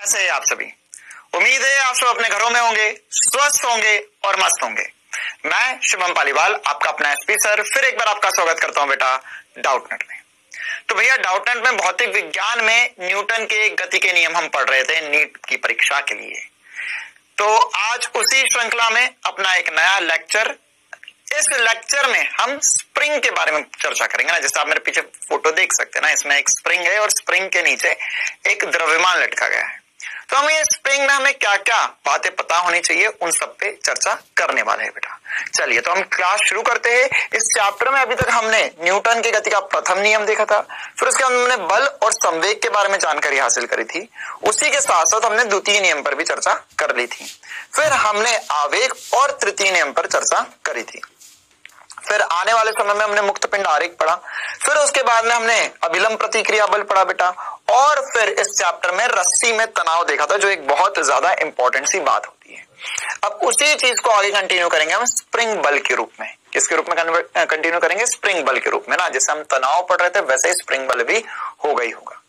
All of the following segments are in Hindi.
कैसे हैं आप सभी? उम्मीद है आप सब अपने घरों में होंगे, स्वस्थ होंगे और मस्त होंगे। मैं शुभम पालीवाल, आपका अपना एसपी सर, फिर एक बार आपका स्वागत करता हूं बेटा डाउटनेट में। तो भैया डाउटनेट में भौतिक विज्ञान में न्यूटन के गति के नियम हम पढ़ रहे थे नीट की परीक्षा के लिए। तो आज उसी श्रृंखला में अपना एक नया लेक्चर, इस लेक्चर में हम स्प्रिंग के बारे में चर्चा करेंगे ना। जैसे आप मेरे पीछे फोटो देख सकते हैं ना, इसमें एक स्प्रिंग है और स्प्रिंग के नीचे एक द्रव्यमान लटका गया है। तो हम ये स्प्रिंग में हमें क्या क्या बातें पता होनी चाहिए उन सब पे चर्चा करने वाले हैं बेटा। चलिए तो हम क्लास शुरू करते हैं। इस चैप्टर में अभी तक हमने न्यूटन की गति का प्रथम नियम देखा था, फिर उसके बाद हमने बल और संवेग के बारे में जानकारी हासिल करी थी। उसी के साथ साथ हमने द्वितीय नियम पर भी चर्चा कर ली थी। फिर हमने आवेग और तृतीय नियम पर चर्चा करी थी। फिर आने वाले समय में हमने मुक्त पिंड आरेख पढ़ा। फिर उसके बाद में हमने अभिलंब प्रतिक्रिया बल पढ़ा बेटा। और फिर इस चैप्टर में रस्सी में तनाव देखा था, जो एक बहुत ज्यादा इंपॉर्टेंट सी बात होती है। अब उसी चीज को आगे कंटिन्यू करेंगे हम स्प्रिंग बल के रूप में। किसके रूप में कंटिन्यू करेंगे? स्प्रिंग बल के रूप में ना। जैसे हम तनाव पढ़ रहे थे वैसे ही स्प्रिंग बल भी होगा ही होगा।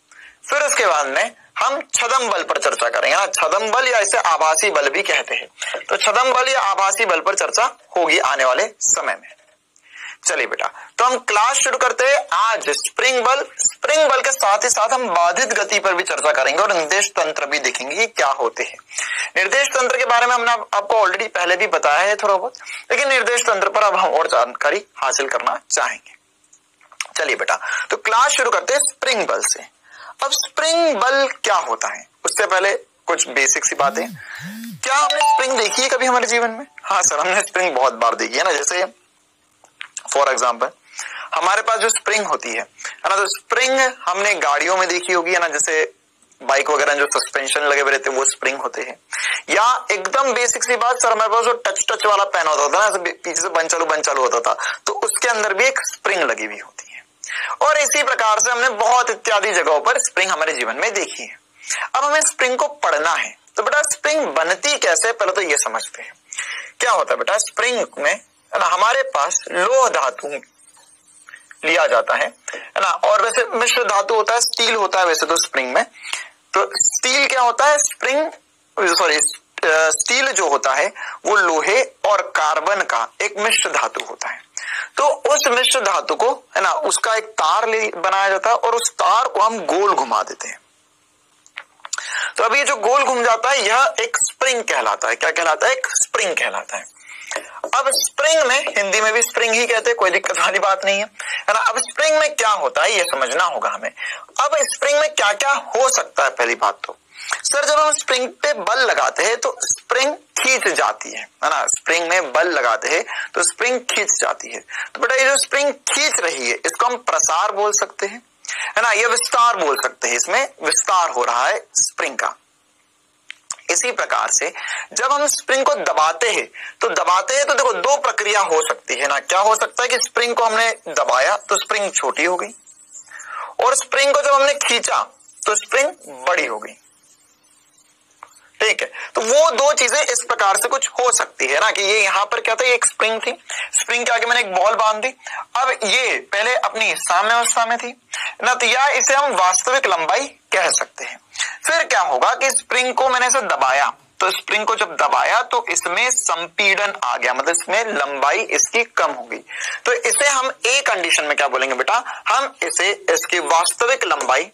फिर उसके बाद में हम छदम बल पर चर्चा करेंगे ना। छदम बल या इसे आभासी बल भी कहते हैं। तो छदम बल या आभासी बल पर चर्चा होगी आने वाले समय में। चलिए बेटा, तो हम क्लास शुरू करते हैं आज स्प्रिंग बल के साथ ही साथ हम बाधित गति पर भी चर्चा करेंगे और निर्देश तंत्र भी देखेंगे कि क्या होते हैं। निर्देश तंत्र के बारे में हमने आपको ऑलरेडी पहले भी बताया है थोड़ा बहुत, लेकिन निर्देश तंत्र पर अब हम और जानकारी हासिल करना चाहेंगे। चलिए बेटा, तो क्लास शुरू करते हैं स्प्रिंग बल से। अब स्प्रिंग बल क्या होता है उससे पहले कुछ बेसिक सी बातें। क्या हमने स्प्रिंग देखी है कभी हमारे जीवन में? हाँ सर, हमने स्प्रिंग बहुत बार देखी है ना। जैसे फॉर एग्जाम्पल हमारे पास जो स्प्रिंग होती है ना, तो स्प्रिंग हमने गाड़ियों में देखी होगी है ना। जैसे बाइक वगैरह जो सस्पेंशन लगे हुए रहते हैं वो स्प्रिंग होते हैं। या एकदम बेसिक सी बात सर, हमारे पास जो टच वाला पेन होता था ना, पीछे से बंद चालू होता था, तो उसके अंदर भी एक स्प्रिंग लगी हुई होती है। और इसी प्रकार से हमने बहुत इत्यादि जगहों पर स्प्रिंग हमारे जीवन में देखी है। अब हमें स्प्रिंग को पढ़ना है, तो बेटा स्प्रिंग बनती कैसे, पहले तो ये समझते हैं। क्या होता है बेटा, स्प्रिंग में है ना हमारे पास लोह धातु लिया जाता है ना। और वैसे मिश्र धातु होता है, स्टील होता है वैसे तो स्प्रिंग में। तो स्टील क्या होता है, स्टील जो होता है वो लोहे और कार्बन का एक मिश्र धातु होता है। तो उस मिश्र धातु को है ना, उसका एक तार बनाया जाता है और उस तार को हम गोल घुमा देते हैं। तो अब ये जो गोल घूम जाता है यह एक स्प्रिंग कहलाता है। क्या कहलाता है? एक स्प्रिंग कहलाता है। अब स्प्रिंग में, हिंदी में भी स्प्रिंग ही कहते हैं, कोई दिक्कत वाली बात नहीं है ना। अब स्प्रिंग में क्या होता है ये समझना होगा हमें। अब स्प्रिंग में क्या क्या हो सकता है? पहली बात तो सर, जब हम स्प्रिंग पे बल लगाते हैं तो स्प्रिंग खींच जाती है ना। स्प्रिंग में बल लगाते हैं तो स्प्रिंग खींच जाती है। तो बेटा ये जो स्प्रिंग खींच रही है इसको हम प्रसार बोल सकते हैं है ना, ये विस्तार बोल सकते हैं। इसमें विस्तार हो रहा है स्प्रिंग का। इसी प्रकार से जब हम स्प्रिंग को दबाते हैं तो देखो दो प्रक्रिया हो सकती है ना। क्या हो सकता है कि स्प्रिंग को हमने दबाया तो स्प्रिंग छोटी हो गई, और स्प्रिंग को जब हमने खींचा तो स्प्रिंग बड़ी हो गई। ठीक है, तो वो दो चीजें इस प्रकार से कुछ हो सकती है ना, कि ये यहां पर क्या था, ये एक स्प्रिंग थी, स्प्रिंग के आगे मैंने एक बॉल बांध दी। अब ये पहले अपनी साम्य अवस्था में थी ना, तो या इसे हम वास्तविक लंबाई कह सकते हैं। फिर क्या होगा कि स्प्रिंग को मैंने इसे दबाया, तो स्प्रिंग को जब दबाया तो इसमें संपीड़न आ गया, मतलब इसमें लंबाई इसकी कम हो गई। तो इसे हम ए कंडीशन में क्या बोलेंगे बेटा, हम इसे इसकी वास्तविक लंबाई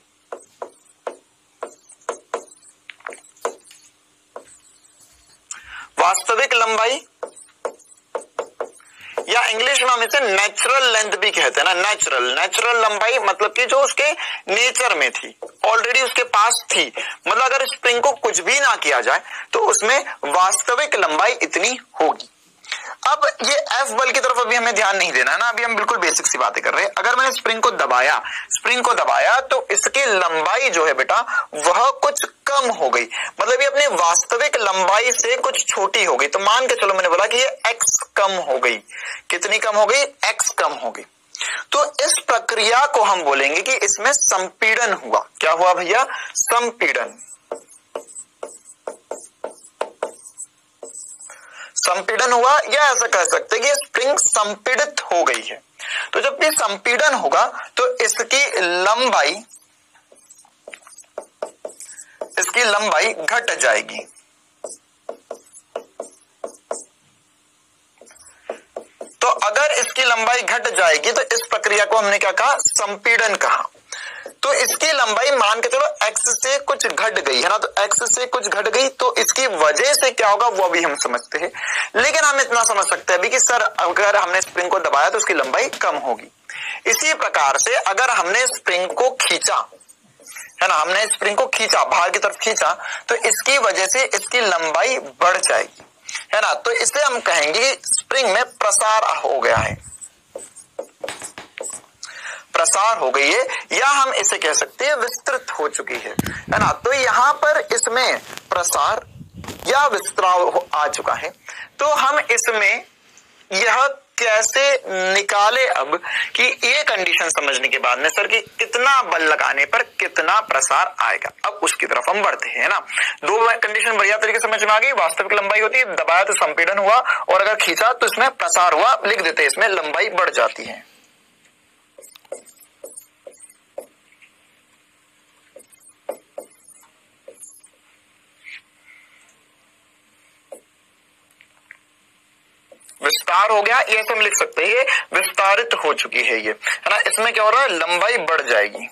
या इंग्लिश में हम इसे नेचुरल लेंथ भी कहते हैं ना। नेचुरल लंबाई मतलब कि जो उसके नेचर में थी, ऑलरेडी उसके पास थी। मतलब अगर स्प्रिंग को कुछ भी ना किया जाए तो उसमें वास्तविक लंबाई इतनी होगी। अब ये एफ बल की तरफ अभी हमें ध्यान नहीं देना है ना, अभी हम बिल्कुल बेसिक सी बातें कर रहे हैं। अगर मैंने स्प्रिंग को दबाया तो इसकी लंबाई जो है बेटा वह कुछ कम हो गई, मतलब ये अपने वास्तविक लंबाई से कुछ छोटी हो गई। तो मान के चलो मैंने बोला कि ये एक्स कम हो गई। कितनी कम हो गई? एक्स कम हो गई। तो इस प्रक्रिया को हम बोलेंगे कि इसमें संपीड़न हुआ। क्या हुआ भैया? संपीड़न हुआ, या ऐसा कह सकते हैं कि स्प्रिंग संपीड़ित हो गई है। तो जब भी संपीड़न होगा तो इसकी इसकी लंबाई घट जाएगी। तो अगर इसकी लंबाई घट जाएगी तो इस प्रक्रिया को हमने क्या कहा, संपीड़न कहा। तो इसकी लंबाई मान के चलो x से कुछ घट गई है ना, तो x से कुछ घट गई तो इसकी वजह से क्या होगा वो भी हम समझते हैं। लेकिन हम इतना समझ सकते हैं अभी कि सर अगर हमने स्प्रिंग को दबाया तो उसकी लंबाई कम होगी। इसी प्रकार से अगर हमने स्प्रिंग को खींचा है ना, हमने स्प्रिंग को खींचा, बाहर की तरफ खींचा, तो इसकी वजह से इसकी लंबाई बढ़ जाएगी, है ना। तो इसे हम कहेंगे स्प्रिंग में प्रसार हो गया है, प्रसार हो गई है, या हम इसे कह सकते हैं विस्तृत हो चुकी है ना। तो यहां पर इसमें प्रसार या विस्तार आ चुका है। तो हम इसमें यह कैसे निकाले अब कि ये कंडीशन समझने के बाद में सर कि कितना बल लगाने पर कितना प्रसार आएगा, अब उसकी तरफ हम बढ़ते हैं ना। दो कंडीशन बढ़िया तरीके समझ में आ गई। वास्तविक लंबाई होती है, दबाया तो संपीड़न हुआ, और अगर खींचा तो इसमें प्रसार हुआ, लिख देते हैं इसमें लंबाई बढ़ जाती है। विस्तार हो गया, ये हम लिख सकते हैं विस्तारित हो चुकी है ये, है ना। इसमें क्या हो रहा है, लंबाई बढ़ जाएगी।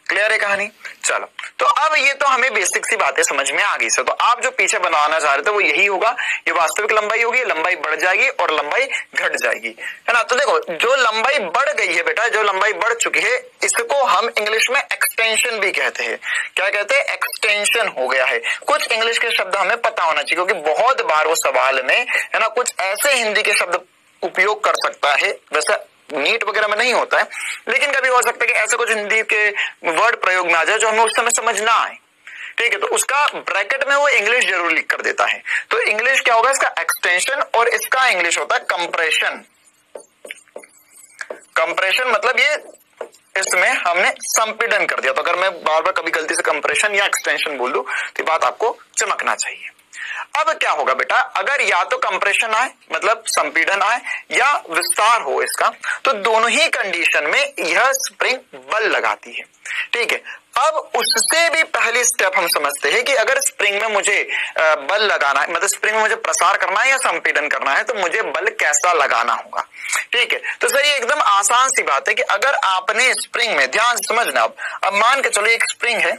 क्लियर है कहानी। चलो, तो अब ये तो हमें बेसिक सी बातें समझ में आ गई सर। तो आप जो पीछे बनाना चाह रहे थे वो यही होगा, ये वास्तविक लंबाई होगी, लंबाई बढ़ जाएगी और लंबाई घट जाएगी, है ना। तो देखो जो लंबाई बढ़ गई है बेटा, जो लंबाई बढ़ चुकी है, इसको हम इंग्लिश में एक्सटेंशन भी कहते हैं। क्या कहते हैं, एक्सटेंशन हो गया है। कुछ इंग्लिश के शब्द हमें पता होना चाहिए, क्योंकि बहुत बार वो सवाल में, है ना, कुछ ऐसे हिंदी के शब्द उपयोग कर सकता है, वैसे नीट वगैरह में नहीं होता है, लेकिन कभी हो सकता है कि ऐसे कुछ हिंदी के वर्ड प्रयोग में आ जाए जो हमें उस समय समझ ना आए, ठीक है। तो उसका ब्रैकेट में वो इंग्लिश जरूर लिख कर देता है। तो इंग्लिश क्या होगा, इसका एक्सटेंशन, और इसका इंग्लिश होता है कंप्रेशन। कंप्रेशन मतलब ये इसमें हमने संपीड़न कर दिया। तो अगर मैं बार बार कभी गलती से कंप्रेशन या एक्सटेंशन बोल दूं तो बात आपको चमकना चाहिए। अब क्या होगा बेटा, अगर या तो कंप्रेशन आए मतलब संपीड़न आए, या विस्तार हो इसका, तो दोनों ही कंडीशन में यह स्प्रिंग बल लगाती है, ठीक है। अब उससे भी पहली स्टेप हम समझते हैं कि अगर स्प्रिंग में मुझे बल लगाना है, मतलब स्प्रिंग में मुझे प्रसार करना है या संपीड़न करना है, तो मुझे बल कैसा लगाना होगा, ठीक है। तो सर ये एकदम आसान सी बात है कि अगर आपने स्प्रिंग में, ध्यान से समझना, अब मान के चलो एक स्प्रिंग है,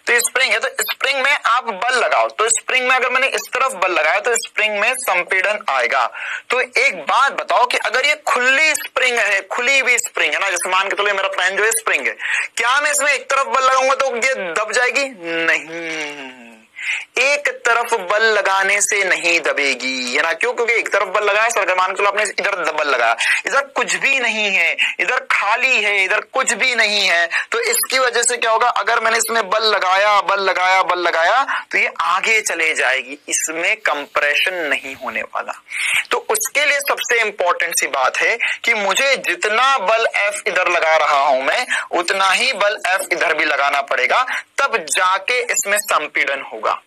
तो स्प्रिंग है, तो स्प्रिंग में आप बल लगाओ, तो स्प्रिंग में अगर मैंने इस तरफ बल लगाया तो स्प्रिंग में संपीड़न आएगा। तो एक बात बताओ कि अगर ये खुली स्प्रिंग है, खुली हुई स्प्रिंग है ना, जैसे मान के चलो मेरा पेन जो है स्प्रिंग है, क्या मैं इसमें एक तरफ बल लगाऊंगा तो ये दब जाएगी? नहीं, एक तरफ बल लगाने से नहीं दबेगी, है ना। क्यों? क्योंकि एक तरफ बल लगाया सर, मान के चलो आपने इधर बल लगाया, इधर कुछ भी नहीं है, इधर खाली है, इधर कुछ भी नहीं है, तो इसकी वजह से क्या होगा, अगर मैंने इसमें बल लगाया बल लगाया बल लगाया तो ये आगे चले जाएगी, इसमें कंप्रेशन नहीं होने वाला। तो उसके लिए सबसे इंपॉर्टेंट सी बात है कि मुझे जितना बल F इधर लगा रहा हूं मैं, उतना ही बल F इधर भी लगाना पड़ेगा, तब जाके इसमें संपीड़न होगा।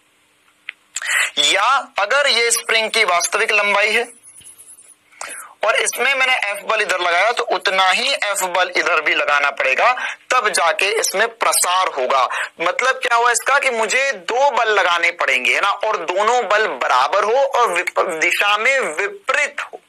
या अगर ये स्प्रिंग की वास्तविक लंबाई है और इसमें मैंने F बल इधर लगाया, तो उतना ही F बल इधर भी लगाना पड़ेगा, तब जाके इसमें प्रसार होगा। मतलब क्या हुआ इसका कि मुझे दो बल लगाने पड़ेंगे, है ना, और दोनों बल बराबर हो और दिशा में विपरीत हो,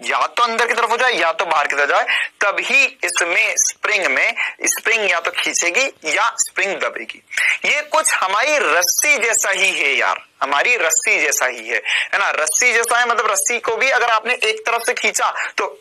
या तो अंदर की तरफ हो जाए या तो बाहर की तरफ जाए, तभी इसमें स्प्रिंग या तो खींचेगी या स्प्रिंग दबेगी। ये कुछ हमारी रस्सी जैसा ही है यार, हमारी रस्सी जैसा ही है ना। रस्सी जैसा है मतलब रस्सी को भी अगर आपने एक तरफ से खींचा तो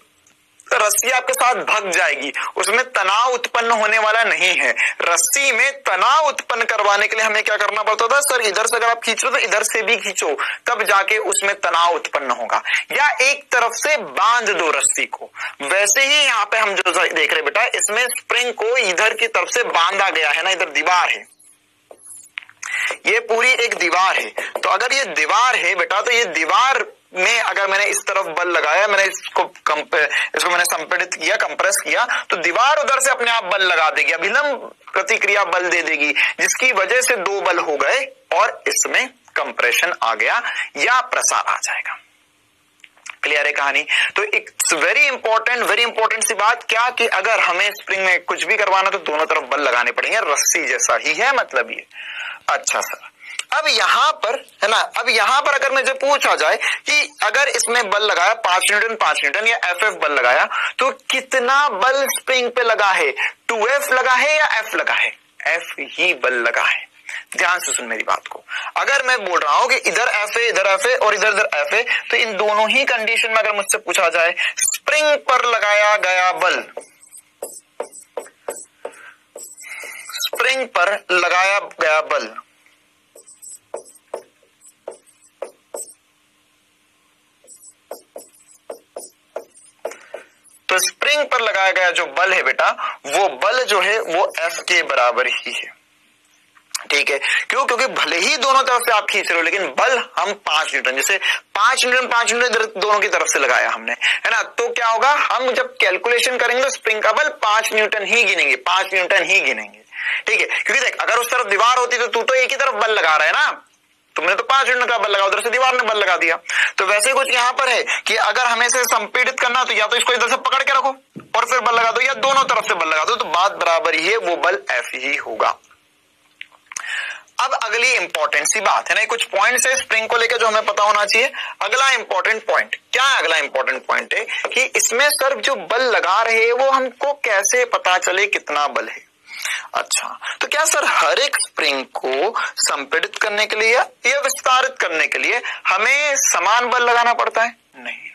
रस्सी आपके साथ भाग जाएगी, उसमें तनाव उत्पन्न होने वाला नहीं है। रस्सी में तनाव उत्पन्न करवाने के लिए हमें क्या करना पड़ता था सर, इधर से अगर आप खींचो तो इधर से भी खींचो, तब जाके उसमें तनाव उत्पन्न होगा, या एक तरफ से बांध दो रस्सी को। वैसे ही यहाँ पे हम जो देख रहे बेटा, इसमें स्प्रिंग को इधर की तरफ से बांधा गया है ना, इधर दीवार है, ये पूरी एक दीवार है। तो अगर ये दीवार है बेटा, तो ये दीवार में अगर मैंने इस तरफ बल लगाया, मैंने इसको मैंने संपीड़ित किया, कंप्रेस किया, तो दीवार उधर से अपने आप बल लगा देगी, अभिलंब प्रतिक्रिया बल दे देगी, जिसकी वजह से दो बल हो गए और इसमें कंप्रेशन आ गया या प्रसार आ जाएगा। क्लियर है कहानी? तो एक वेरी इंपॉर्टेंट सी बात क्या कि अगर हमें स्प्रिंग में कुछ भी करवाना तो दोनों तरफ बल लगाने पड़ेंगे, रस्सी जैसा ही है मतलब ये। अच्छा सर, अब यहां पर है ना, अब यहां पर अगर मुझे पूछा जाए कि अगर इसमें बल लगाया 5 न्यूटन या FF बल लगाया तो कितना बल स्प्रिंग पे लगा है? 2F लगा है या F लगा है? F ही बल लगा है। ध्यान से सुन मेरी बात को। अगर मैं बोल रहा हूं कि इधर F है, इधर F है और इधर F है, तो इन दोनों ही कंडीशन में अगर मुझसे पूछा जाए स्प्रिंग पर लगाया गया बल, स्प्रिंग पर लगाया गया बल तो स्प्रिंग पर लगाया गया जो बल है बेटा, वो बल जो है वो F के बराबर ही है। ठीक है, क्यों? क्योंकि भले ही दोनों तरफ से आप खींच रहे हो लेकिन बल हम 5 न्यूटन, जैसे 5 न्यूटन दोनों की तरफ से लगाया हमने, है ना, तो क्या होगा, हम जब कैलकुलेशन करेंगे तो स्प्रिंग का बल 5 न्यूटन ही गिनेंगे, 5 न्यूटन ही गिनेंगे। ठीक है, क्योंकि देख अगर उस तरफ दीवार होती तो तू तो एक ही तरफ बल लगा रहा है ना, तुमने तो 5 न्यूटन का बल लगा, उधर से दीवार ने बल लगा दिया। तो वैसे कुछ यहां पर है कि अगर हमें इसे संपीड़ित करना तो या तो इसको इधर से पकड़ के रखो और फिर बल लगा दो, या दोनों तरफ से बल लगा दो, तो बात बराबर ही है, वो बल F ही होगा। अब अगली इंपॉर्टेंट सी बात है ना, कुछ पॉइंट्स है स्प्रिंग को लेकर जो हमें पता होना चाहिए। अगला इंपॉर्टेंट पॉइंट क्या है? अगला इंपॉर्टेंट पॉइंट है कि इसमें सर जो बल लगा रहे हैं वो हमको कैसे पता चले कितना बल है। अच्छा, तो क्या सर हर एक स्प्रिंग को संपीड़ित करने के लिए या विस्तारित करने के लिए हमें समान बल लगाना पड़ता है? नहीं,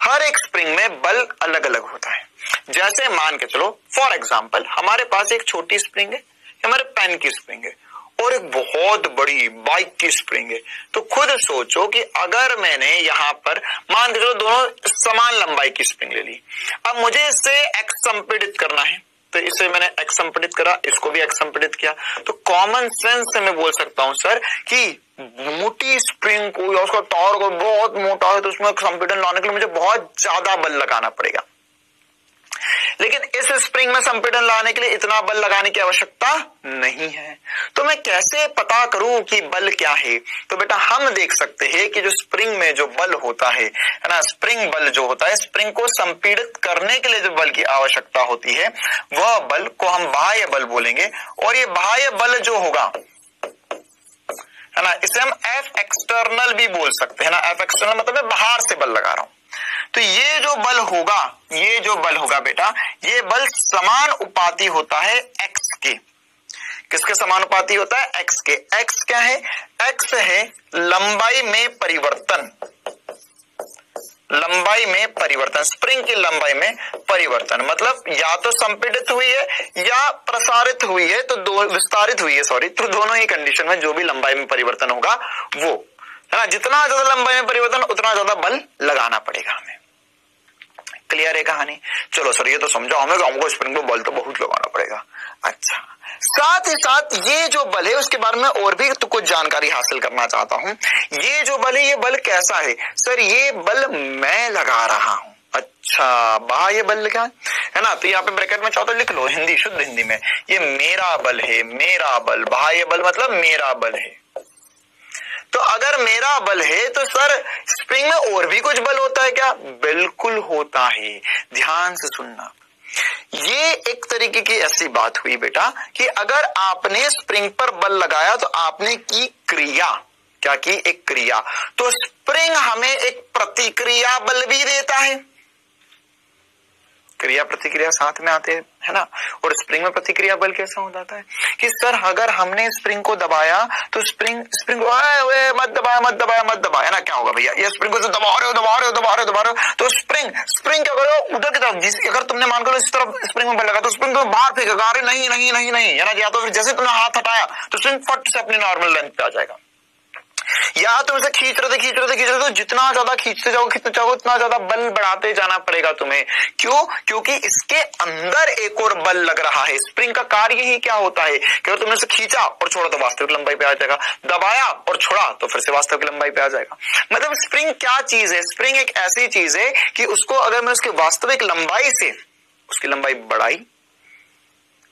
हर एक स्प्रिंग में बल अलग अलग होता है। जैसे मान के चलो फॉर एग्जाम्पल हमारे पास एक छोटी स्प्रिंग है, हमारे पेन की स्प्रिंग है, और एक बहुत बड़ी बाइक की स्प्रिंग है। तो खुद सोचो कि अगर मैंने यहां पर मान के चलो दोनों समान लंबाई की स्प्रिंग ले ली, अब मुझे इससे एक्स संपीड़ित करना है, तो इसे मैंने एक्स संपीड़ित करा, इसको भी एक्स संपीड़ित किया, तो कॉमन सेंस से मैं बोल सकता हूं सर कि मोटी स्प्रिंग को या उसका तार को बहुत मोटा है तो उसमें संपीड़न लाने के लिए मुझे बहुत ज्यादा बल लगाना पड़ेगा, लेकिन इस स्प्रिंग में संपीड़न लाने के लिए इतना बल लगाने की आवश्यकता नहीं है। तो मैं कैसे पता करूं कि बल क्या है? तो बेटा हम देख सकते हैं कि जो स्प्रिंग में जो बल होता है ना, स्प्रिंग बल जो होता है, स्प्रिंग को संपीड़ित करने के लिए जो बल की आवश्यकता होती है वह बल को हम बाह्य बल बोलेंगे। और ये बाह्य बल जो होगा है ना, इसे हम F एक्सटर्नल भी बोल सकते हैं ना। F एक्सटर्नल मतलब मैं बाहर से बल लगा रहा हूं। तो ये जो बल होगा बेटा, ये बल समानुपाती होता है x के। किसके समानुपाती होता है? x के। x क्या है? x है लंबाई में परिवर्तन, लंबाई में परिवर्तन, स्प्रिंग की लंबाई में परिवर्तन, मतलब या तो संपीड़ित हुई है या प्रसारित हुई है, तो विस्तारित हुई है सॉरी, तो दोनों ही कंडीशन में जो भी लंबाई में परिवर्तन होगा वो है ना, जितना ज्यादा लंबाई में परिवर्तन उतना ज्यादा बल लगाना पड़ेगा हमें। क्लियर है कहानी? चलो सर ये तो समझा हमें कि हमको स्प्रिंग को बल तो बहुत लगाना पड़ेगा। अच्छा, साथ ही साथ ये जो बल है उसके बारे में और भी तो कुछ जानकारी हासिल करना चाहता हूं। ये जो बल है ये बल कैसा है? सर ये बल मैं लगा रहा हूं। अच्छा, बाह्य बल क्या है ना, तो यहाँ पे ब्रैकेट में चाहो तो लिख लो हिंदी, शुद्ध हिंदी में, ये मेरा बल है, मेरा बल। बाह्य बल मतलब मेरा बल है। तो अगर मेरा बल है तो सर स्प्रिंग में और भी कुछ बल होता है क्या? बिल्कुल होता है। ध्यान से सुनना, ये एक तरीके की ऐसी बात हुई बेटा कि अगर आपने स्प्रिंग पर बल लगाया तो आपने की क्रिया, क्या की? एक क्रिया। तो स्प्रिंग हमें एक प्रतिक्रिया बल भी देता है। क्रिया प्रतिक्रिया साथ में आते हैं है ना। और स्प्रिंग में प्रतिक्रिया बल कैसा हो जाता है कि सर अगर हमने स्प्रिंग को दबाया तो स्प्रिंग मत दबाया ना, क्या होगा भैया? ये स्प्रिंग को दबा रहे हो तो स्प्रिंग क्या करो उधर की तरफ, अगर तुमने मान करो इस तरफ स्प्रिंग में बल लगा तो स्प्रिंग को बाहर फेंकेगा, अरे नहीं है ना, या तो फिर जैसे तुमने हाथ हटाया तो स्प्रिंग फट से अपनी नॉर्मल लेंथ पे आ जाएगा। या तुम इसे खींच रहे थे तो जितना ज्यादा खींचते जाओ उतना ज्यादा बल बढ़ाते जाना पड़ेगा तुम्हें। क्यों? क्योंकि इसके अंदर एक और बल लग रहा है। स्प्रिंग का कार्य ही क्या होता है कि अगर तुमने इसे खींचा और छोड़ा तो वास्तविक लंबाई पे आ जाएगा, दबाया और छोड़ा तो फिर से वास्तविक लंबाई पे आ जाएगा। मतलब स्प्रिंग क्या चीज है? स्प्रिंग एक ऐसी चीज है कि उसको अगर मैं उसकी वास्तविक लंबाई से उसकी लंबाई बढ़ाई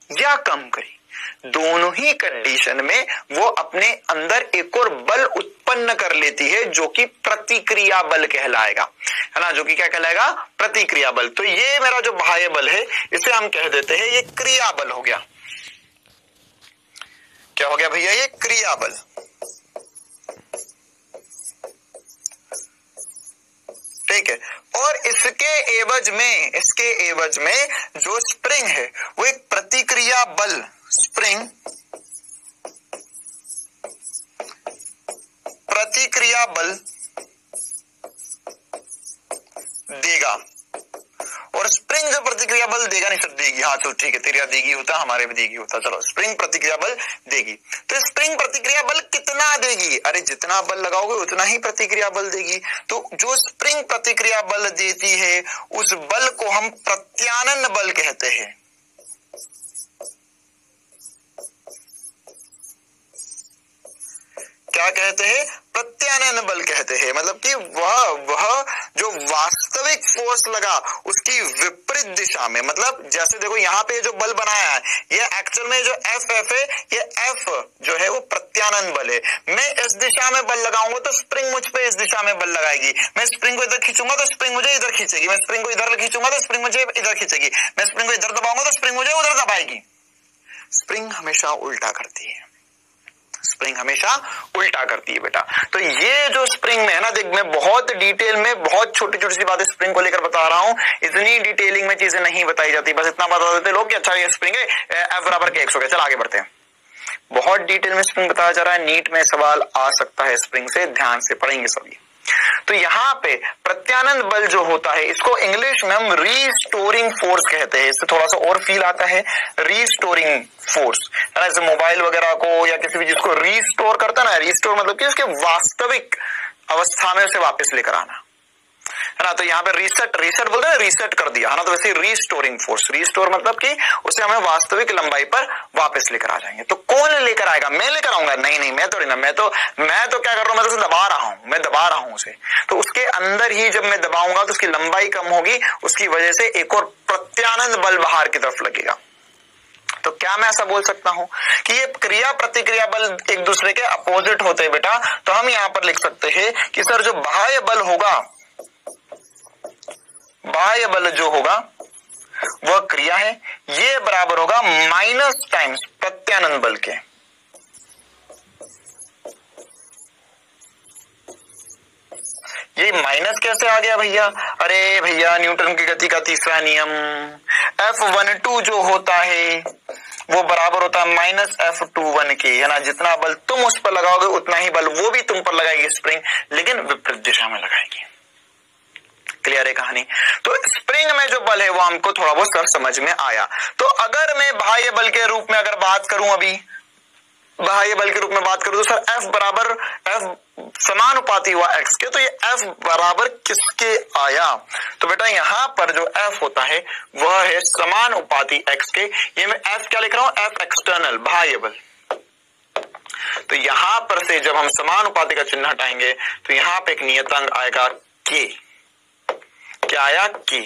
या कम करी दोनों ही कंडीशन में वो अपने अंदर एक और बल उत्पन्न कर लेती है जो कि प्रतिक्रिया बल कहलाएगा, है ना, जो कि क्या कहलाएगा, प्रतिक्रिया बल। तो ये मेरा जो बाह्य बल है इसे हम कह देते हैं ये क्रिया बल हो गया। क्या हो गया भैया, ये क्रिया बल। ठीक है, और इसके एवज में जो स्प्रिंग है वो एक प्रतिक्रिया बल, स्प्रिंग प्रतिक्रिया बल देगा। और स्प्रिंग जो प्रतिक्रिया बल देगा, नहीं सर देगी, हाँ चलो ठीक है, तेरा देगी होता, हमारे भी देगी होता, चलो स्प्रिंग प्रतिक्रिया बल देगी। तो स्प्रिंग प्रतिक्रिया बल कितना देगी, अरे जितना बल लगाओगे उतना ही प्रतिक्रिया बल देगी। तो जो स्प्रिंग प्रतिक्रिया बल देती है उस बल को हम प्रत्यानयन बल कहते हैं। क्या कहते हैं, प्रत्यानयन बल कहते हैं। मतलब कि वह जो वास्तविक फोर्स लगा उसकी विपरीत दिशा में, मतलब जैसे देखो यहाँ पे जो बल बनाया है ये एक्चुअल में जो एफ है, ये एफ जो है वो प्रत्यानयन बल है। मैं इस दिशा में बल लगाऊंगा तो स्प्रिंग मुझ पे इस दिशा में बल लगाएगी, मैं स्प्रिंग को इधर खींचूंगा तो स्प्रिंग मुझे इधर खींचेगी, मैं स्प्रिंग को इधर खींचूंगा तो स्प्रिंग मुझे इधर खींचेगी, मैं स्प्रिंग को इधर दबाऊंगा तो स्प्रिंग मुझे उधर दबाएगी। स्प्रिंग हमेशा उल्टा करती है, स्प्रिंग हमेशा उल्टा करती है बेटा। तो ये जो स्प्रिंग में है ना, देख मैं बहुत डिटेल में बहुत छोटी छोटी सी बातें स्प्रिंग को लेकर बता रहा हूं, इतनी डिटेलिंग में चीजें नहीं बताई जाती, बस इतना बता देते लोग कि अच्छा ये स्प्रिंग है, एफ बराबर के एक्स हो गया। चल आगे बढ़ते हैं, बहुत डिटेल में स्प्रिंग बताया जा रहा है, नीट में सवाल आ सकता है स्प्रिंग से, ध्यान से पढ़ेंगे सभी। तो यहाँ पे प्रत्यानयन बल जो होता है इसको इंग्लिश में हम रीस्टोरिंग फोर्स कहते हैं। इससे थोड़ा सा और फील आता है, रीस्टोरिंग फोर्स, है ना, जैसे मोबाइल वगैरह को या किसी भी चीज को रीस्टोर करता है ना, रीस्टोर मतलब कि उसके वास्तविक अवस्था में उसे वापस लेकर आना, है ना। तो यहाँ पे रीसेट बोलते हैं, रीसेट कर दिया, है ना। तो वैसे रीस्टोरिंग फोर्स, रीस्टोर मतलब कि उसे हमें वास्तविक लंबाई पर वापस लेकर आ जाएंगे। तो कौन लेकर आएगा, मैं लेकर आऊंगा, नहीं मैं थोड़ी ना, मैं तो क्या कर रहा हूं, मैं तो उसे दबा रहा हूं उसे। तो उसके अंदर ही जब मैं दबाऊंगा तो उसकी लंबाई कम होगी, उसकी वजह से एक और प्रत्यानयन बल बाहर की तरफ लगेगा। तो क्या मैं ऐसा बोल सकता हूं कि ये क्रिया प्रतिक्रिया बल एक दूसरे के अपोजिट होते हैं बेटा। तो हम यहां पर लिख सकते हैं कि सर जो बाह्य बल होगा, बाह्य बल जो होगा वह क्रिया है, ये बराबर होगा माइनस टाइम्स प्रत्यानयन बल के। ये माइनस कैसे आ गया भैया, अरे भैया न्यूटन की गति का तीसरा नियम, F12 जो होता है वो बराबर होता है माइनस F21 के, है ना। जितना बल तुम उस पर लगाओगे उतना ही बल वो भी तुम पर लगाएगी स्प्रिंग, लेकिन विपरीत दिशा में लगाएगी। क्लियर है कहानी। तो स्प्रिंग में जो बल है वो हमको थोड़ा बहुत सर समझ में आया। तो अगर मैं बाह्य बल के रूप में अगर बात करूं, अभी बाह्य बल के रूप में बात करूं तो सर F बराबर F समानुपाती हुआ x के, तो ये F बराबर किसके आया, तो बेटा यहां पर जो F होता है वह है समानुपाती x के। ये मैं F क्या लिख रहा हूं, F एक्सटर्नल बाह्य बल। तो यहां पर से जब हम समानुपाती का चिन्ह हटाएंगे तो यहां पे एक नियतांक आएगा k, क्या आया k,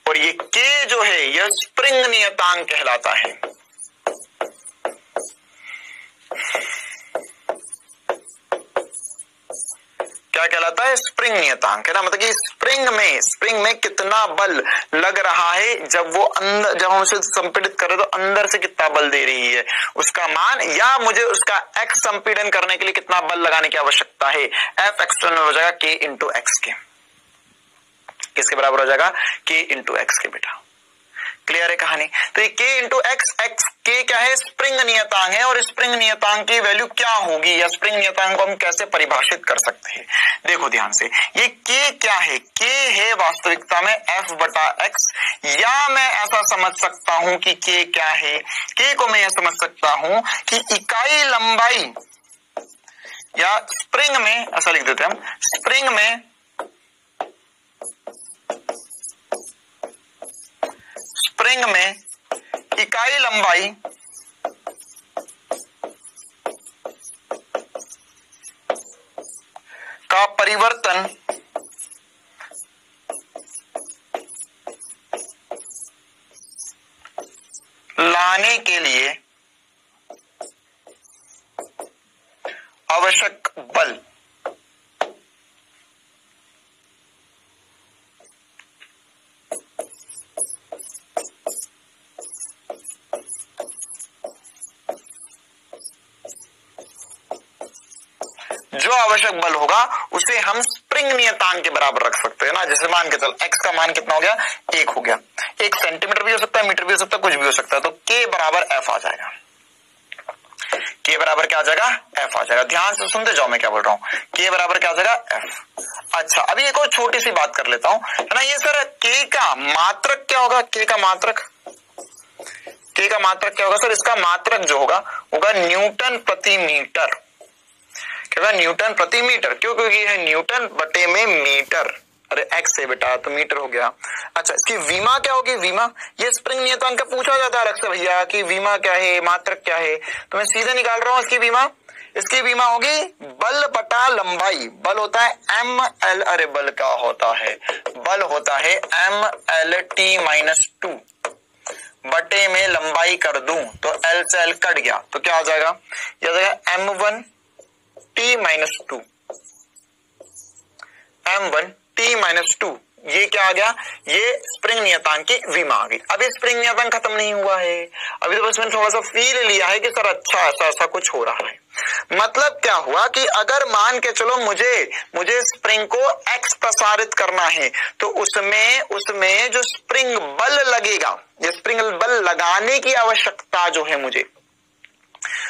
और ये k जो है यह स्प्रिंग नियतांक कहलाता है। क्या कहलाता है, स्प्रिंग नियतांक, है ना। मतलब कि स्प्रिंग में कितना बल लग रहा है, जब वो अंदर, जब हम उसे संपीड़ित करें तो अंदर से कितना बल दे रही है उसका मान, या मुझे उसका x संपीड़न करने के लिए कितना बल लगाने की आवश्यकता है, F एक्सटर्नल हो जाएगा k इंटू एक्स के। किसके बराबर हो जाएगा, k इंटू एक्स के बेटा। क्लियर है कहानी। तो ये k इंटू एक्स, k क्या है, स्प्रिंग नियतांक है, और स्प्रिंग नियतांक की वैल्यू क्या होगी, या स्प्रिंग नियतांक को हम कैसे परिभाषित कर सकते हैं। देखो ध्यान से, ये k क्या है, k है वास्तविकता में F बटा x, या मैं ऐसा समझ सकता हूं कि k क्या है, k को मैं यह समझ सकता हूं कि इकाई लंबाई, या स्प्रिंग में ऐसा लिख देते हैं हम, स्प्रिंग में इकाई लंबाई का परिवर्तन लाने के लिए आवश्यक बल जो आवश्यक बल होगा उसे हम स्प्रिंग नियतांक के बराबर रख सकते हैं ना। जैसे मान के चल x का मान कितना हो गया, 1 हो गया। 1 सेंटीमीटर भी हो सकता है, मीटर भी हो सकता है, कुछ भी हो सकता है। तो k बराबर f आ जाएगा। k बराबर क्या आ जाएगा, f आ जाएगा। ध्यान से सुनते जाओ मैं क्या बोल रहा हूं। k बराबर क्या आ जाएगा, f। अच्छा, अभी एक और छोटी सी बात कर लेता हूं, है ना। ये सर k का मात्रक क्या होगा, k का मात्रक क्या होगा सर? इसका मात्रक जो होगा न्यूटन प्रति मीटर। क्या होगा, न्यूटन प्रति मीटर। क्यों? क्योंकि है न्यूटन बटे में मीटर। अरे x है बेटा तो मीटर हो गया। अच्छा, इसकी विमा क्या होगी, विमा। ये स्प्रिंग नियतांक का पूछा जाता है अलग से भैया कि विमा क्या है, मात्रक क्या है, तो मैं सीधे निकाल रहा हूं इसकी विमा। इसकी विमा होगी बल बटा लंबाई। बल होता है ml, अरे बल क्या होता है, बल होता है mLT-2 बटे में लंबाई कर दूं तो L से L कट गया तो क्या आ जाएगा, ये आ जाएगा m1T-2, m1T-2। ये क्या आ गया, ये स्प्रिंग नियतांक की विमा आ गई। अभी स्प्रिंग नियतांक खत्म नहीं हुआ है, अभी तो बस मैंने थोड़ा सा फील लिया है कि सर अच्छा ऐसा कुछ हो रहा है। मतलब क्या हुआ कि अगर मान के चलो मुझे स्प्रिंग को x प्रसारित करना है तो उसमें जो स्प्रिंग बल लगेगा, ये स्प्रिंग बल लगाने की आवश्यकता जो है, मुझे